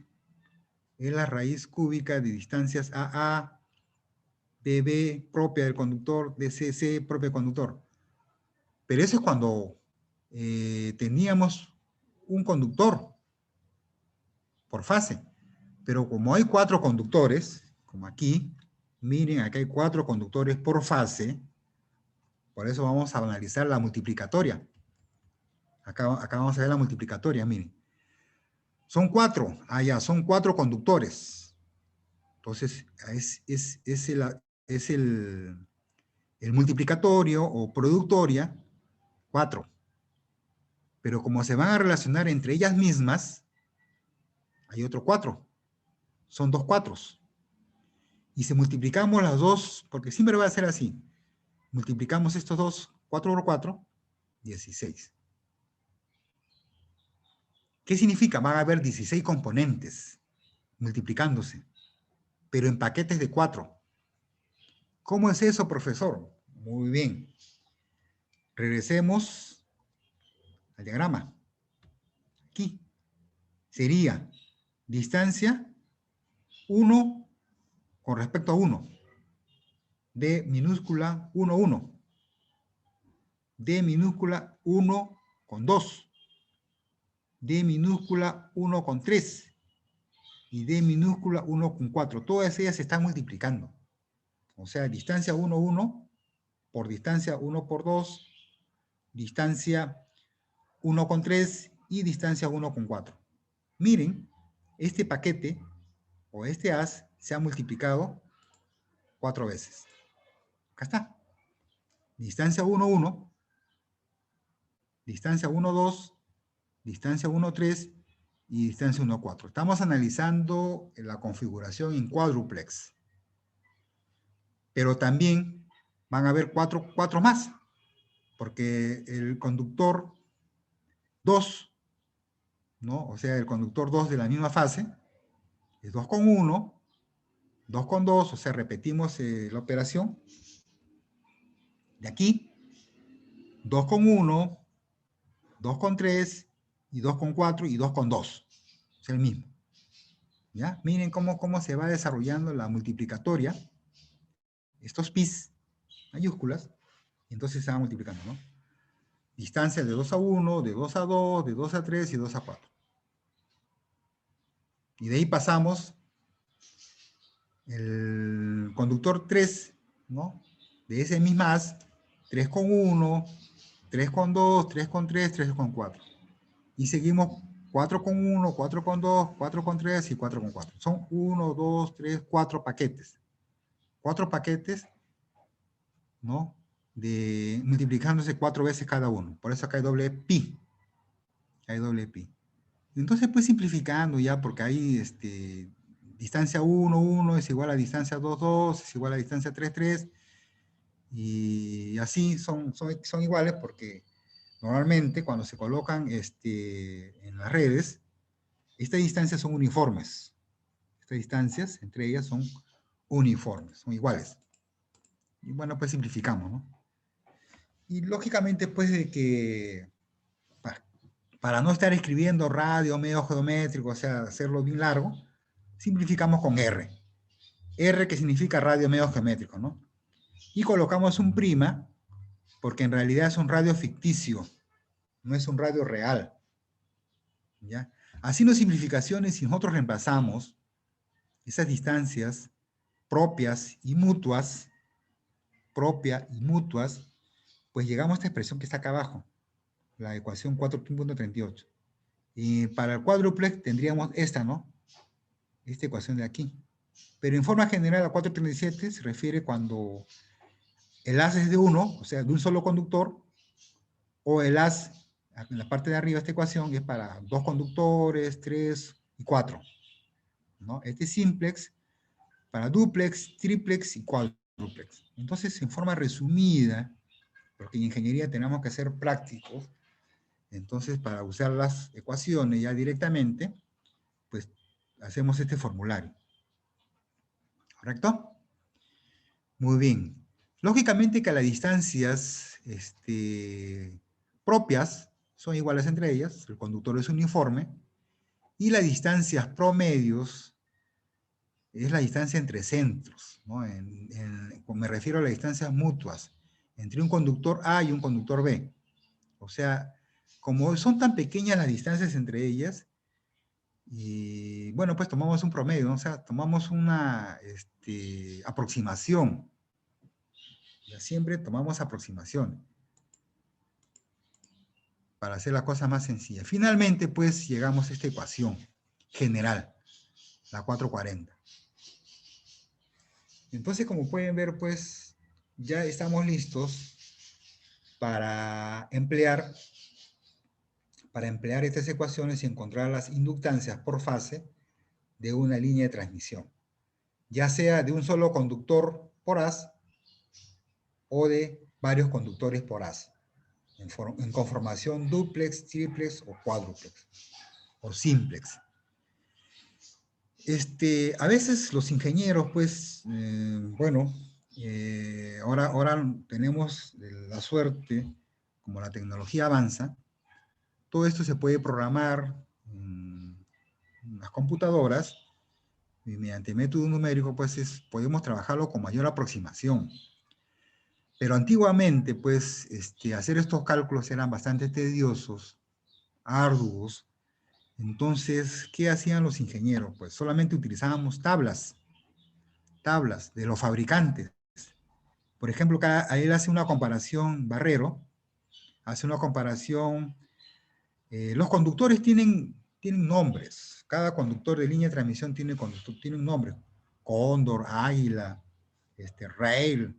de distancias AA, BB propia del conductor, DCC propia del conductor. Pero eso es cuando teníamos un conductor por fase. Pero como hay 4 conductores, como aquí, miren, aquí hay 4 conductores por fase, por eso vamos a analizar la multiplicatoria. Acá vamos a ver la multiplicatoria, miren. Son 4, ya, son 4 conductores. Entonces, es el multiplicatorio o productoria, 4. Pero como se van a relacionar entre ellas mismas, hay otro 4. Son 2 4s. Y si multiplicamos las dos, porque siempre va a ser así, multiplicamos estos dos, 4 por 4, 16. ¿Qué significa? Van a haber 16 componentes multiplicándose, pero en paquetes de 4. ¿Cómo es eso, profesor? Muy bien. Regresemos al diagrama. Aquí sería distancia 1 con respecto a 1. D minúscula 1, 1. D minúscula 1 con 2. D minúscula 1 con 3. Y D minúscula 1 con 4. Todas ellas se están multiplicando. O sea, distancia 1, 1 por distancia 1 por 2, distancia 1 con 3 y distancia 1 con 4. Miren, este paquete o este haz se ha multiplicado 4 veces. Acá está. Distancia 1, 1, distancia 1, 2, distancia 1, 3 y distancia 1, 4. Estamos analizando la configuración en cuádruplex. Pero también van a haber 4 más, porque el conductor 2, ¿no? O sea, el conductor 2 de la misma fase es 2 con 1, 2 con 2, o sea, repetimos la operación. De aquí, 2 con 1, 2 con 3, y 2 con 4, y 2 con 2. Es el mismo. ¿Ya? Miren cómo se va desarrollando la multiplicatoria. Estos pis mayúsculas, entonces se va multiplicando, ¿no? Distancia de 2 a 1, de 2 a 2, de 2 a 3 y 2 a 4. Y de ahí pasamos el conductor 3, ¿no? De ese mismo haz, 3 con 1, 3 con 2, 3 con 3, 3 con 4. Y seguimos 4 con 1, 4 con 2, 4 con 3 y 4 con 4. Son 1, 2, 3, 4 paquetes. 4 paquetes, ¿no? Multiplicándose 4 veces cada uno. Por eso acá hay doble pi. Hay doble pi. Entonces, pues simplificando ya, porque ahí distancia 1, 1 es igual a distancia 2, 2, es igual a distancia 3, 3. Y así son iguales porque normalmente cuando se colocan en las redes, estas distancias son uniformes. Estas distancias, entre ellas, son uniformes, son iguales. Y bueno, pues simplificamos, ¿no? Y lógicamente, pues, de que para no estar escribiendo radio, medio geométrico, o sea, hacerlo bien largo, simplificamos con R. R que significa radio medio geométrico, ¿no? Y colocamos un prima, porque en realidad es un radio ficticio, no es un radio real. ¿Ya? Haciendo simplificaciones, si nosotros reemplazamos esas distancias propias y mutuas, pues llegamos a esta expresión que está acá abajo, la ecuación 4.38. Y para el cuádruplex tendríamos esta, ¿no? Esta ecuación de aquí. Pero en forma general, la 4.37 se refiere cuando el haz es de uno, o sea, de un solo conductor, o el haz en la parte de arriba esta ecuación es para 2 conductores, 3 y 4, ¿no? Este es simplex para duplex, triplex y cuádruplex. Entonces, en forma resumida, porque en ingeniería tenemos que ser prácticos, entonces para usar las ecuaciones ya directamente, pues hacemos este formulario. ¿Correcto? Muy bien. Lógicamente que las distancias propias son iguales entre ellas, el conductor es uniforme, y las distancias promedios es la distancia entre centros, ¿no? Me refiero a las distancias mutuas entre un conductor A y un conductor B. O sea, como son tan pequeñas las distancias entre ellas, y bueno, pues tomamos un promedio, ¿no? O sea, tomamos una aproximación. Ya siempre tomamos aproximaciones para hacer la cosa más sencilla. Finalmente, pues, llegamos a esta ecuación general, la 440. Entonces, como pueden ver, pues, ya estamos listos para emplear estas ecuaciones y encontrar las inductancias por fase de una línea de transmisión, ya sea de un solo conductor por haz o de varios conductores por haz, en conformación duplex, triplex o cuádruplex, o simplex. A veces los ingenieros, pues, bueno, ahora tenemos la suerte, como la tecnología avanza, todo esto se puede programar en las computadoras y mediante método numérico, pues, podemos trabajarlo con mayor aproximación. Pero antiguamente, pues, hacer estos cálculos eran bastante tediosos, arduos. Entonces, ¿qué hacían los ingenieros? Pues solamente utilizábamos tablas de los fabricantes. Por ejemplo, él hace una comparación, Barrero, hace una comparación, los conductores tienen nombres, cada conductor de línea de transmisión tiene un nombre, Cóndor, Águila, Rail,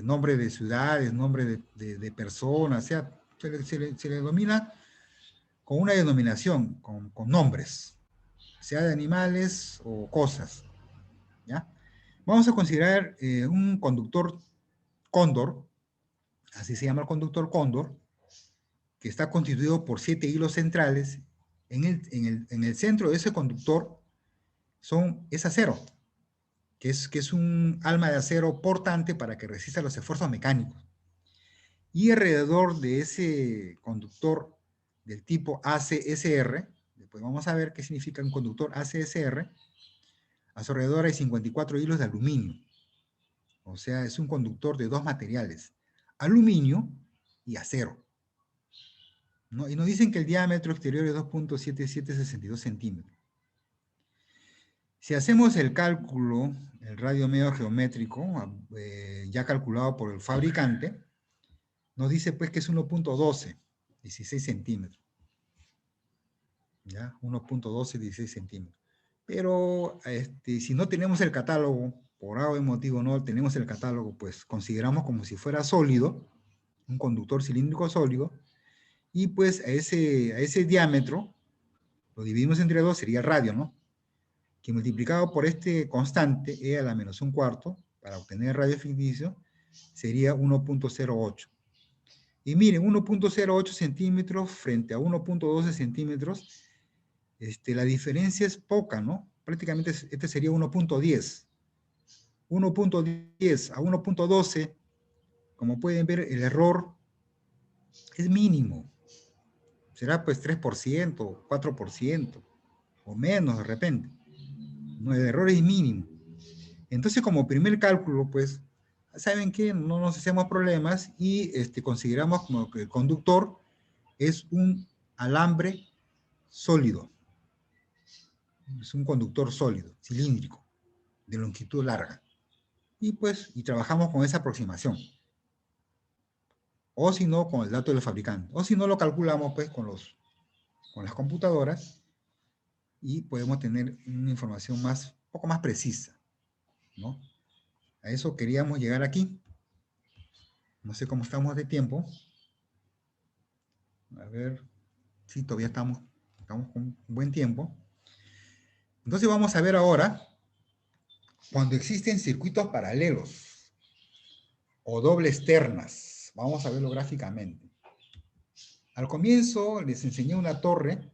nombre de ciudades, nombre de personas, o sea, se le denomina con una denominación, con nombres, sea de animales o cosas, ¿ya? Vamos a considerar un conductor cóndor, así se llama el conductor cóndor, que está constituido por 7 hilos centrales. En el centro de ese conductor es acero, que es un alma de acero portante para que resista los esfuerzos mecánicos. Y alrededor de ese conductor del tipo ACSR, después vamos a ver qué significa un conductor ACSR, a su alrededor hay 54 hilos de aluminio. O sea, es un conductor de dos materiales, aluminio y acero, ¿no? Y nos dicen que el diámetro exterior es 2.7762 centímetros. Si hacemos el cálculo, el radio medio geométrico, ya calculado por el fabricante, nos dice pues que es 1.12, 16 centímetros. ¿Ya? 1.12, 16 centímetros. Pero si no tenemos el catálogo, por algún motivo no tenemos el catálogo, pues consideramos como si fuera sólido, un conductor cilíndrico sólido, y pues a ese diámetro, lo dividimos entre 2, sería el radio, ¿no? Que multiplicado por este constante, e a la menos un cuarto, para obtener el radio ficticio, sería 1.08. Y miren, 1.08 centímetros frente a 1.12 centímetros, la diferencia es poca, ¿no? Prácticamente este sería 1.10. 1.10 a 1.12, como pueden ver, el error es mínimo. Será pues 3%, 4%, o menos de repente. No, el error es mínimo. Entonces, como primer cálculo, pues, ¿saben qué? No nos hacemos problemas y consideramos como que el conductor es un alambre sólido. Es un conductor sólido, cilíndrico, de longitud larga. Y pues, trabajamos con esa aproximación. O si no, con el dato del fabricante. O si no, lo calculamos pues con las computadoras y podemos tener una información un poco más precisa, ¿no? A eso queríamos llegar aquí. No sé cómo estamos de tiempo. A ver, sí, todavía estamos con buen tiempo. Entonces vamos a ver ahora, cuando existen circuitos paralelos o dobles ternas. Vamos a verlo gráficamente. Al comienzo les enseñé una torre.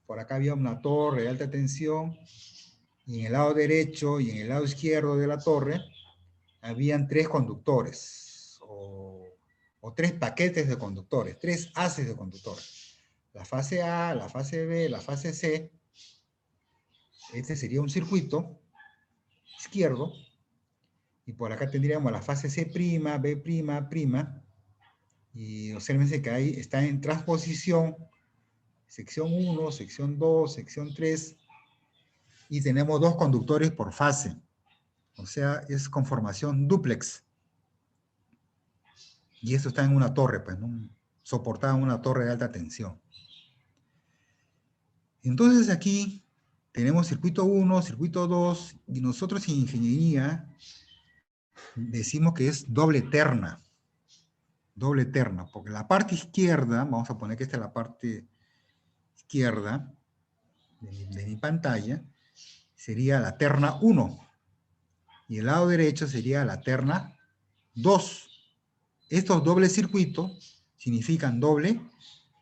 Por acá había una torre de alta tensión. Y en el lado derecho y en el lado izquierdo de la torre habían tres conductores o tres paquetes de conductores, tres haces de conductores. La fase A, la fase B, la fase C. Este sería un circuito izquierdo. Y por acá tendríamos la fase C', B''. Y observen que ahí está en transposición, sección 1, sección 2, sección 3. Y tenemos dos conductores por fase. O sea, es conformación dúplex. Y esto está en una torre, pues, ¿no? Soportada en una torre de alta tensión. Entonces aquí tenemos circuito 1, circuito 2, y nosotros en ingeniería decimos que es doble terna. Doble terna, porque la parte izquierda, vamos a poner que esta es la parte izquierda de mi pantalla, sería la terna 1. Y el lado derecho sería la terna 2. Estos dobles circuitos significan doble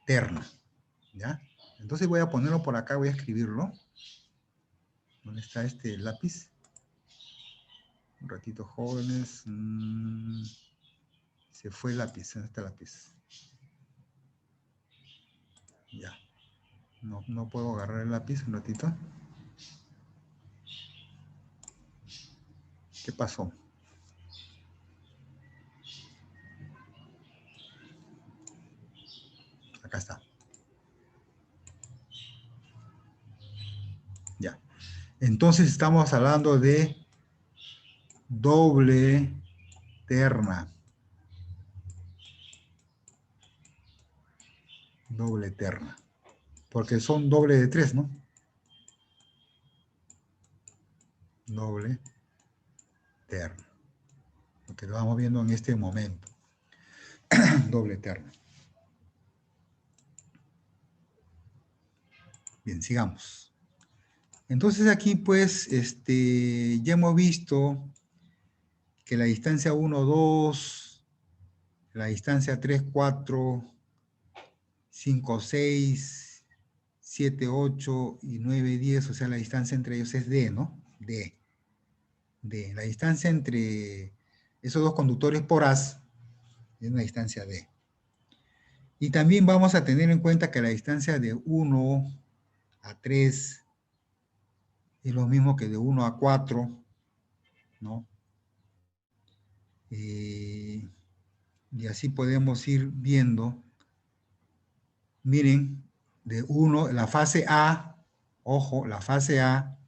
terna. ¿Ya? Entonces voy a ponerlo por acá, voy a escribirlo. ¿Dónde está este lápiz? Un ratito, jóvenes. Se fue el lápiz. ¿Dónde está el lápiz? Ya. No puedo agarrar el lápiz un ratito. ¿Qué pasó? Acá está. Ya. Entonces estamos hablando de doble terna. Doble terna. Porque son doble de 3, ¿no? Doble terna. Lo que vamos viendo en este momento. Doble terna. Bien, sigamos. Entonces aquí pues ya hemos visto que la distancia 1, 2, la distancia 3, 4, 5, 6, 7, 8 y 9, 10, o sea la distancia entre ellos es D, ¿no? D. La distancia entre esos dos conductores por haz es una distancia D. Y también vamos a tener en cuenta que la distancia de 1 a 3 es lo mismo que de 1 a 4, ¿no? Y así podemos ir viendo. Miren, de 1, la fase A, ojo, la fase A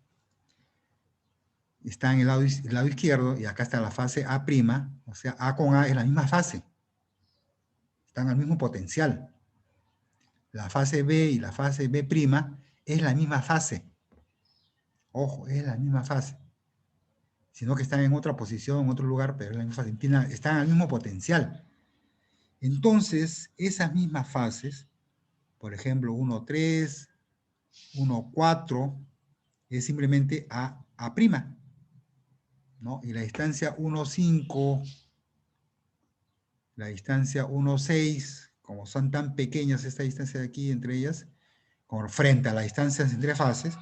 está en el lado izquierdo y acá está la fase A', o sea, A con A es la misma fase. Están al mismo potencial. La fase B y la fase B' es la misma fase. Ojo, es la misma fase. Sino que están en otra posición, en otro lugar, pero es la misma fase. Están al mismo potencial. Entonces, esas mismas fases, por ejemplo, 1,3, 1,4, es simplemente A', ¿no? Y la distancia 1,5, la distancia 1,6, como son tan pequeñas esta distancia de aquí entre ellas, como frente a las distancias entre fases,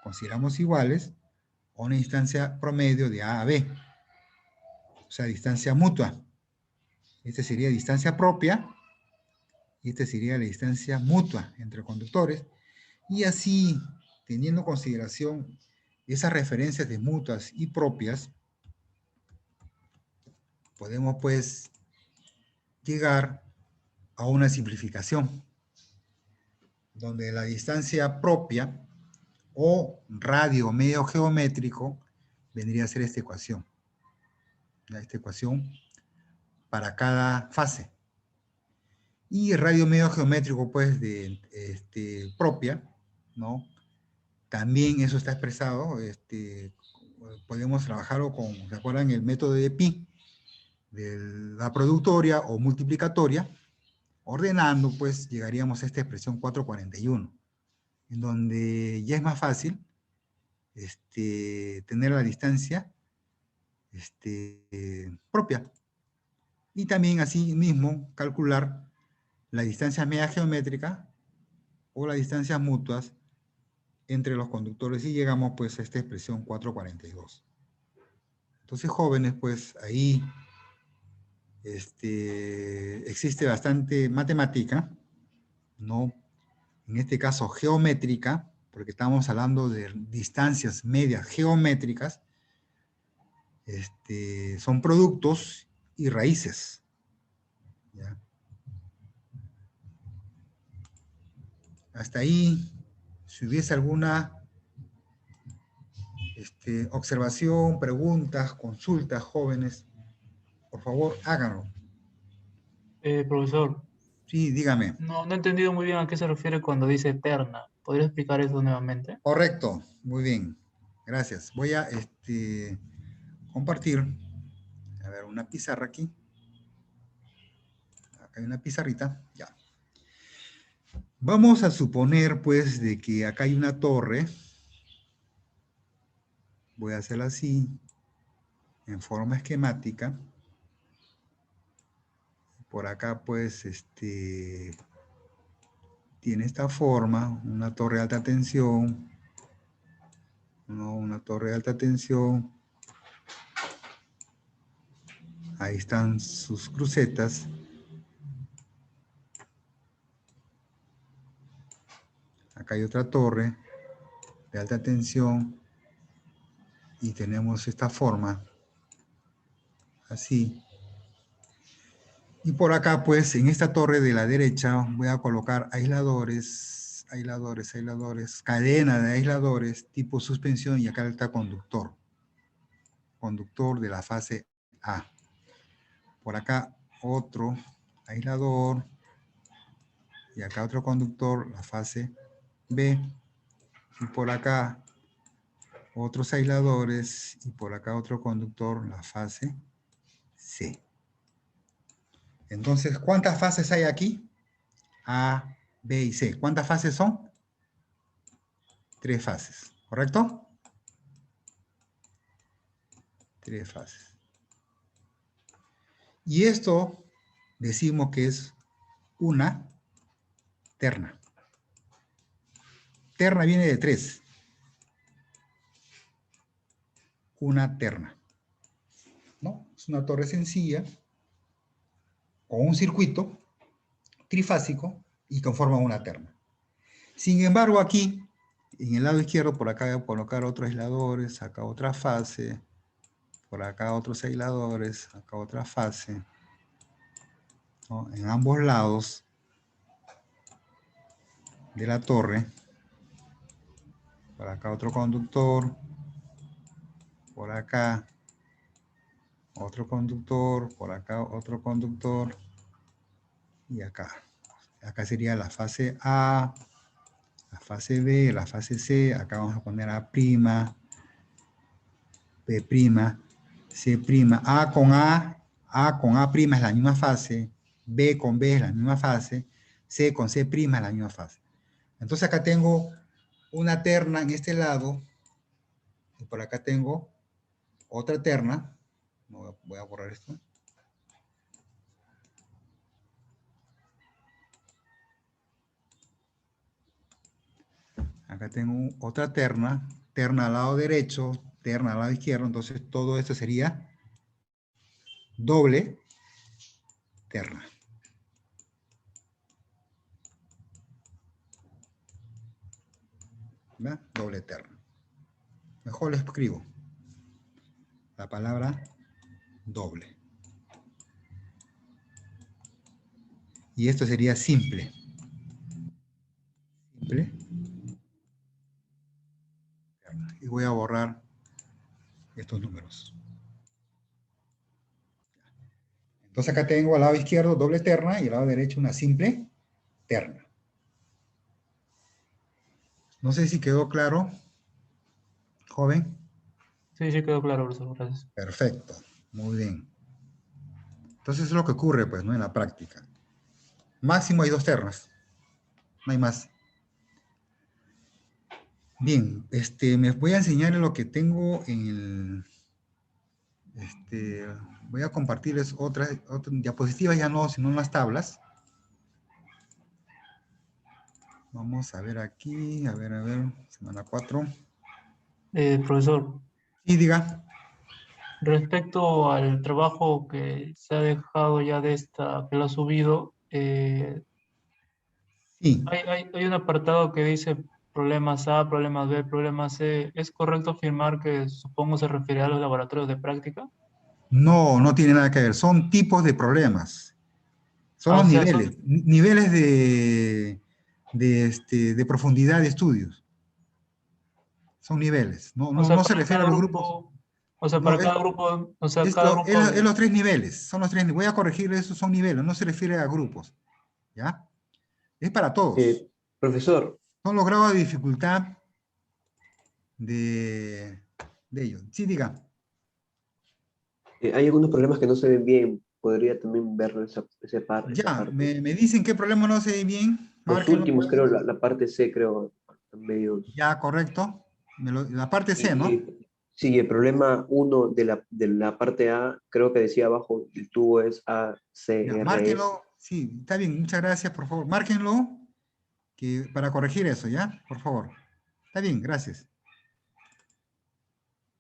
consideramos iguales a una distancia promedio de A a B, o sea, distancia mutua. Esta sería distancia propia, y esta sería la distancia mutua entre conductores, y así, teniendo en consideración esas referencias de mutuas y propias, podemos pues llegar a una simplificación, donde la distancia propia o radio medio geométrico vendría a ser esta ecuación. Esta ecuación para cada fase. Y el radio medio geométrico, pues, de propia, ¿no? También eso está expresado, podemos trabajarlo con, ¿se acuerdan? El método de pi, de la productoria o multiplicatoria, ordenando, pues llegaríamos a esta expresión 441, en donde ya es más fácil tener la distancia propia. Y también así mismo calcular la distancia media geométrica o las distancias mutuas entre los conductores y llegamos pues a esta expresión 442. Entonces, jóvenes, pues ahí existe bastante matemática, ¿no? En este caso geométrica, porque estamos hablando de distancias medias geométricas, son productos y raíces, ¿ya? Hasta ahí, si hubiese alguna observación, preguntas, consultas, jóvenes, por favor, háganlo. Profesor, Sí, dígame. no he entendido muy bien a qué se refiere cuando dice eterna. ¿Podría explicar eso nuevamente? Correcto, muy bien. Gracias. Voy a compartir, a ver, una pizarra aquí. Acá hay una pizarrita, ya. Vamos a suponer, pues, de que acá hay una torre. Voy a hacerla así, en forma esquemática. Por acá, pues, tiene esta forma, una torre de alta tensión, ¿no? Una torre de alta tensión. Ahí están sus crucetas. Acá hay otra torre de alta tensión y tenemos esta forma, así. Y por acá, pues, en esta torre de la derecha voy a colocar aisladores, cadena de aisladores tipo suspensión y acá está conductor de la fase A. Por acá otro aislador y acá otro conductor, la fase B. Y por acá otros aisladores y por acá otro conductor, la fase C. Entonces, ¿cuántas fases hay aquí? A, B y C. ¿Cuántas fases son? 3 fases, ¿correcto? 3 fases. Y esto decimos que es una terna. Terna viene de 3. Una terna, ¿no? Es una torre sencilla con un circuito trifásico y conforma una terna. Sin embargo, aquí, en el lado izquierdo, por acá voy a colocar otros aisladores, acá otra fase, por acá otros aisladores, acá otra fase, ¿no? En ambos lados de la torre, por acá otro conductor, por acá otro conductor, por acá otro conductor, y acá. Acá sería la fase A, la fase B, la fase C, acá vamos a poner A', B', C', A con A' es la misma fase, B con B es la misma fase, C con C' es la misma fase. Entonces acá tengo una terna en este lado, y por acá tengo otra terna. Voy a borrar esto. Acá tengo otra terna, terna al lado derecho, terna al lado izquierdo, entonces todo esto sería doble terna. ¿Verdad? Doble terna. Mejor lo escribo. La palabra doble. Y esto sería simple. Simple. Y voy a borrar estos números. Entonces acá tengo al lado izquierdo doble terna y al lado derecho una simple terna. No sé si quedó claro, joven. Sí, sí, quedó claro, profesor. Gracias. Perfecto, muy bien. Entonces es lo que ocurre, pues, ¿no? En la práctica. Máximo hay 2 ternas. No hay más. Bien, me voy a enseñar lo que tengo en el... voy a compartirles otras diapositivas, ya no, sino las tablas. Vamos a ver aquí, a ver, semana 4. Profesor, Y diga. respecto al trabajo que se ha dejado ya de esta, que lo ha subido, Sí. hay un apartado que dice problemas A, problemas B, problemas C. ¿Es correcto afirmar que supongo se refiere a los laboratorios de práctica? No, no tiene nada que ver. Son tipos de problemas. Son Ah, los o sea, niveles. Niveles de profundidad de estudios. Son niveles. No, o no, sea, no se para refiere a cada los grupos. grupo, o sea, No, para cada grupo, o sea, es, cada lo- es grupo lo- es de... los 3 niveles. Son los 3. Voy a corregir eso. Son niveles. No se refiere a grupos. ¿Ya? Es para todos. Profesor, Son los grados de dificultad de, de ellos. Sí, diga. hay algunos problemas que no se ven bien. ¿Podría también ver esa Ya, parte? me dicen qué problema no se ve bien. Los Márquenlo, últimos, pues. creo, la parte C, creo, están medios... Ya, correcto. La parte C, ¿no? Y sí, el problema uno de la parte A, creo que decía abajo, el tubo es Ya, ACRS. márquenlo. Sí, está bien. Muchas gracias, por favor. Márquenlo para corregir eso, ¿ya? Por favor. Está bien, gracias.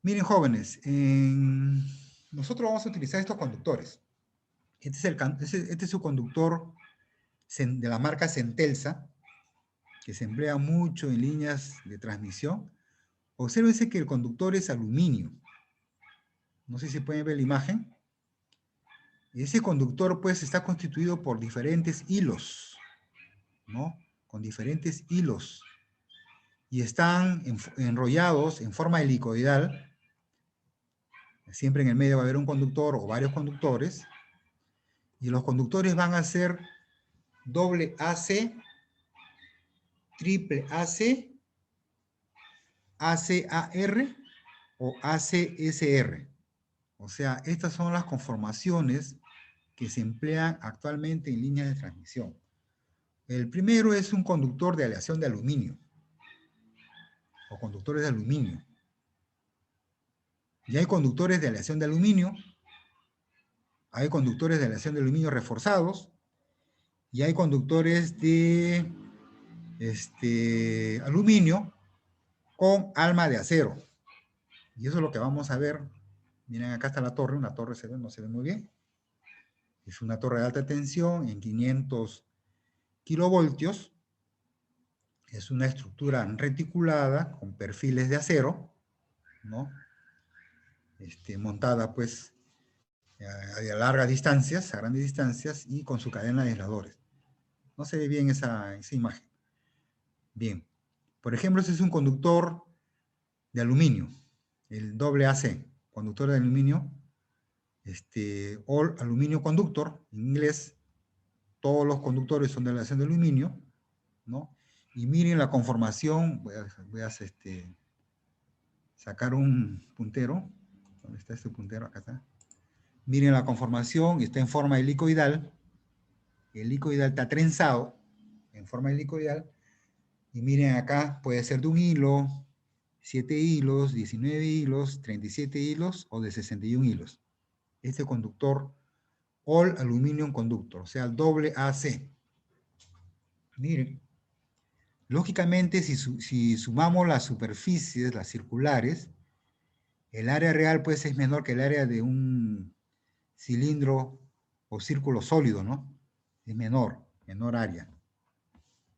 Miren, jóvenes, nosotros vamos a utilizar estos conductores. Este es su conductor de la marca Centelsa, que se emplea mucho en líneas de transmisión. Obsérvense que el conductor es aluminio. No sé si pueden ver la imagen. Ese conductor, pues, está constituido por diferentes hilos, ¿no? Con diferentes hilos. Y están enrollados en forma helicoidal. Siempre en el medio va a haber un conductor o varios conductores. Y los conductores van a ser doble AC, triple AC, ACAR o ACSR. O sea, estas son las conformaciones que se emplean actualmente en líneas de transmisión. El primero es un conductor de aleación de aluminio o conductores de aluminio. Y hay conductores de aleación de aluminio, hay conductores de aleación de aluminio reforzados y hay conductores de aluminio con alma de acero. Y eso es lo que vamos a ver. Miren, acá está la torre. Una torre no se ve muy bien. Es una torre de alta tensión en 500 kilovoltios. Es una estructura reticulada con perfiles de acero, ¿no? Montada, pues, a largas distancias, a grandes distancias, y con su cadena de aisladores. No se ve bien esa imagen. Bien. Por ejemplo, este es un conductor de aluminio, el AC, conductor de aluminio, All Aluminio Conductor, en inglés. Todos los conductores son de aleación de aluminio, ¿no? Y miren la conformación. Voy a sacar un puntero. ¿Dónde está este puntero? Acá está. Miren la conformación, está en forma helicoidal. El helicoidal está trenzado en forma helicoidal. Y miren acá, puede ser de un hilo, 7 hilos, 19 hilos, 37 hilos o de 61 hilos. Este conductor All Aluminum Conductor, o sea, el doble AC. Miren, lógicamente, si sumamos las superficies, las circulares, el área real pues es menor que el área de un cilindro o círculo sólido, ¿no? Es menor área.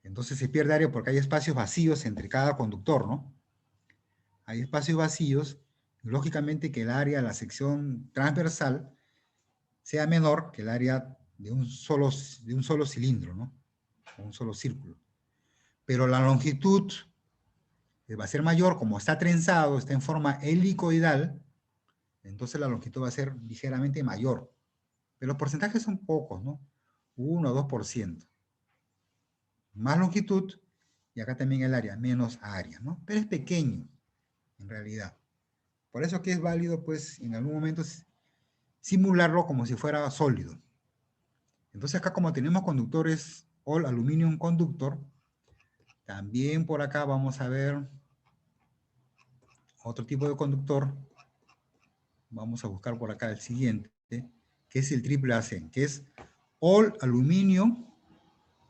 Entonces se pierde área porque hay espacios vacíos entre cada conductor, ¿no? Hay espacios vacíos, y lógicamente que el área, la sección transversal, sea menor que el área de un solo cilindro, ¿no? O un solo círculo. Pero la longitud va a ser mayor, como está trenzado, está en forma helicoidal, entonces la longitud va a ser ligeramente mayor. Pero los porcentajes son pocos, ¿no? 1 o 2%. Más longitud, y acá también el área, menos área, ¿no? Pero es pequeño, en realidad. Por eso que es válido, pues, en algún momento simularlo como si fuera sólido. Entonces acá como tenemos conductores All Aluminum Conductor, también por acá vamos a ver otro tipo de conductor. Vamos a buscar por acá el siguiente, que es el AAAC, que es All Aluminum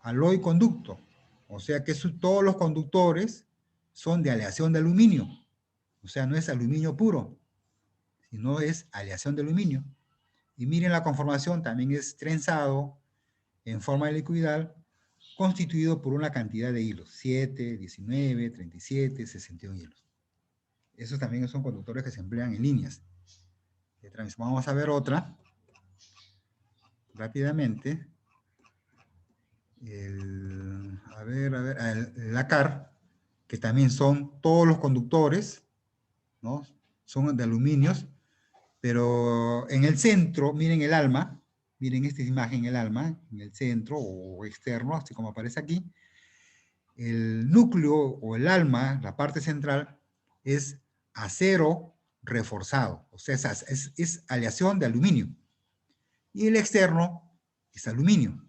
Alloy Conductor. O sea que todos los conductores son de aleación de aluminio. O sea, no es aluminio puro, sino es aleación de aluminio. Y miren la conformación, también es trenzado en forma helicoidal, constituido por una cantidad de hilos, 7, 19, 37, 61 hilos. Esos también son conductores que se emplean en líneas de transmisión. Vamos a ver otra, rápidamente. El LACAR, que también son todos los conductores, ¿no? Son de aluminios, pero en el centro, miren el alma, miren esta imagen, el alma, en el centro o externo, así como aparece aquí. El núcleo o el alma, la parte central, es acero reforzado, o sea, es aleación de aluminio. Y el externo es aluminio.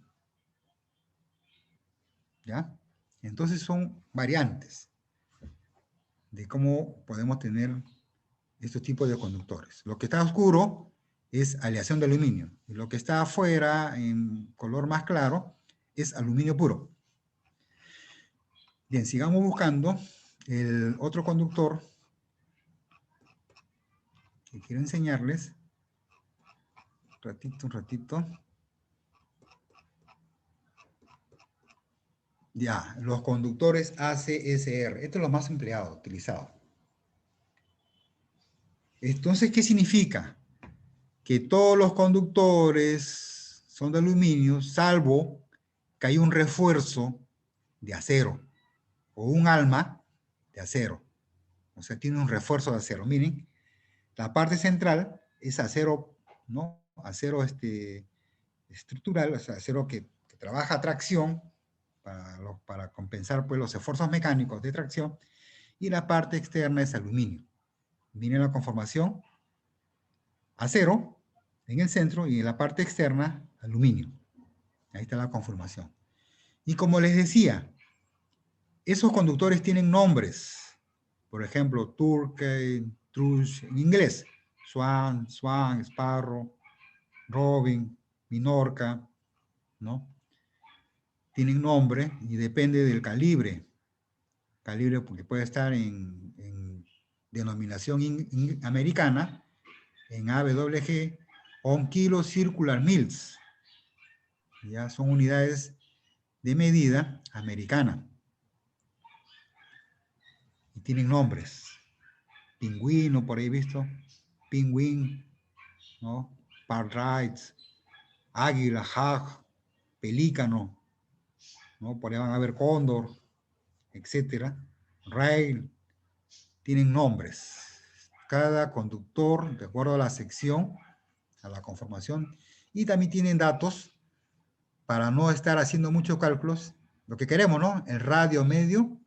¿Ya? Entonces son variantes de cómo podemos tener estos tipos de conductores. Lo que está oscuro es aleación de aluminio. Y lo que está afuera, en color más claro, es aluminio puro. Bien, sigamos buscando el otro conductor que quiero enseñarles. Un ratito. Ya, los conductores ACSR. Esto es lo más empleado, utilizado. Entonces, ¿qué significa? Que todos los conductores son de aluminio, salvo que hay un refuerzo de acero o un alma de acero. O sea, tiene un refuerzo de acero. Miren, la parte central es acero, ¿no? Acero estructural, o sea, acero que trabaja a tracción para compensar pues, los esfuerzos mecánicos de tracción, y la parte externa es aluminio. Miren la conformación, acero en el centro y en la parte externa aluminio. Ahí está la conformación. Y como les decía, esos conductores tienen nombres. Por ejemplo, Turkey, Thrush, en inglés. Swan, Sparrow, Robin, Minorca, ¿no? Tienen nombre y depende del calibre. Calibre porque puede estar en denominación americana, en AWG, o en Kilo Circular Mils. Ya son unidades de medida americana. Y tienen nombres. Pingüino, por ahí visto. Pingüín, ¿no? Partridge, águila, hag, pelícano, ¿no? Por ahí van a ver cóndor, etcétera. Rail, tienen nombres. Cada conductor, de acuerdo a la sección, a la conformación, y también tienen datos para no estar haciendo muchos cálculos. Lo que queremos, ¿no? El radio medio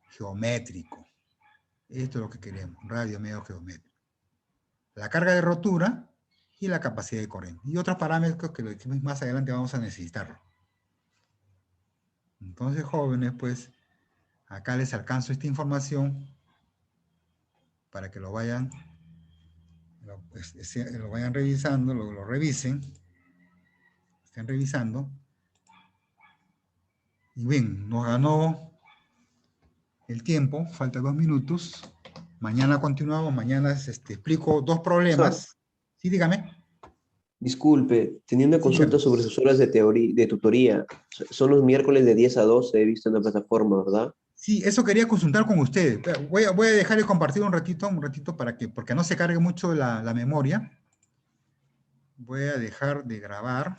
geométrico. Esto es lo que queremos, radio medio geométrico. La carga de rotura y la capacidad de corriente. Y otros parámetros que más adelante vamos a necesitarlo. Entonces, jóvenes, pues, acá les alcanzo esta información para que lo vayan revisando, lo revisen, estén revisando. Y bien, nos ganó el tiempo, falta 2 minutos. Mañana continuamos, mañana explico 2 problemas. Sí, dígame. Disculpe, tenía una consulta sobre sus horas de tutoría. Son los miércoles de 10 a 12, he visto en la plataforma, ¿verdad? Sí, eso quería consultar con ustedes. Voy a dejar de compartir un ratito porque no se cargue mucho la memoria. Voy a dejar de grabar.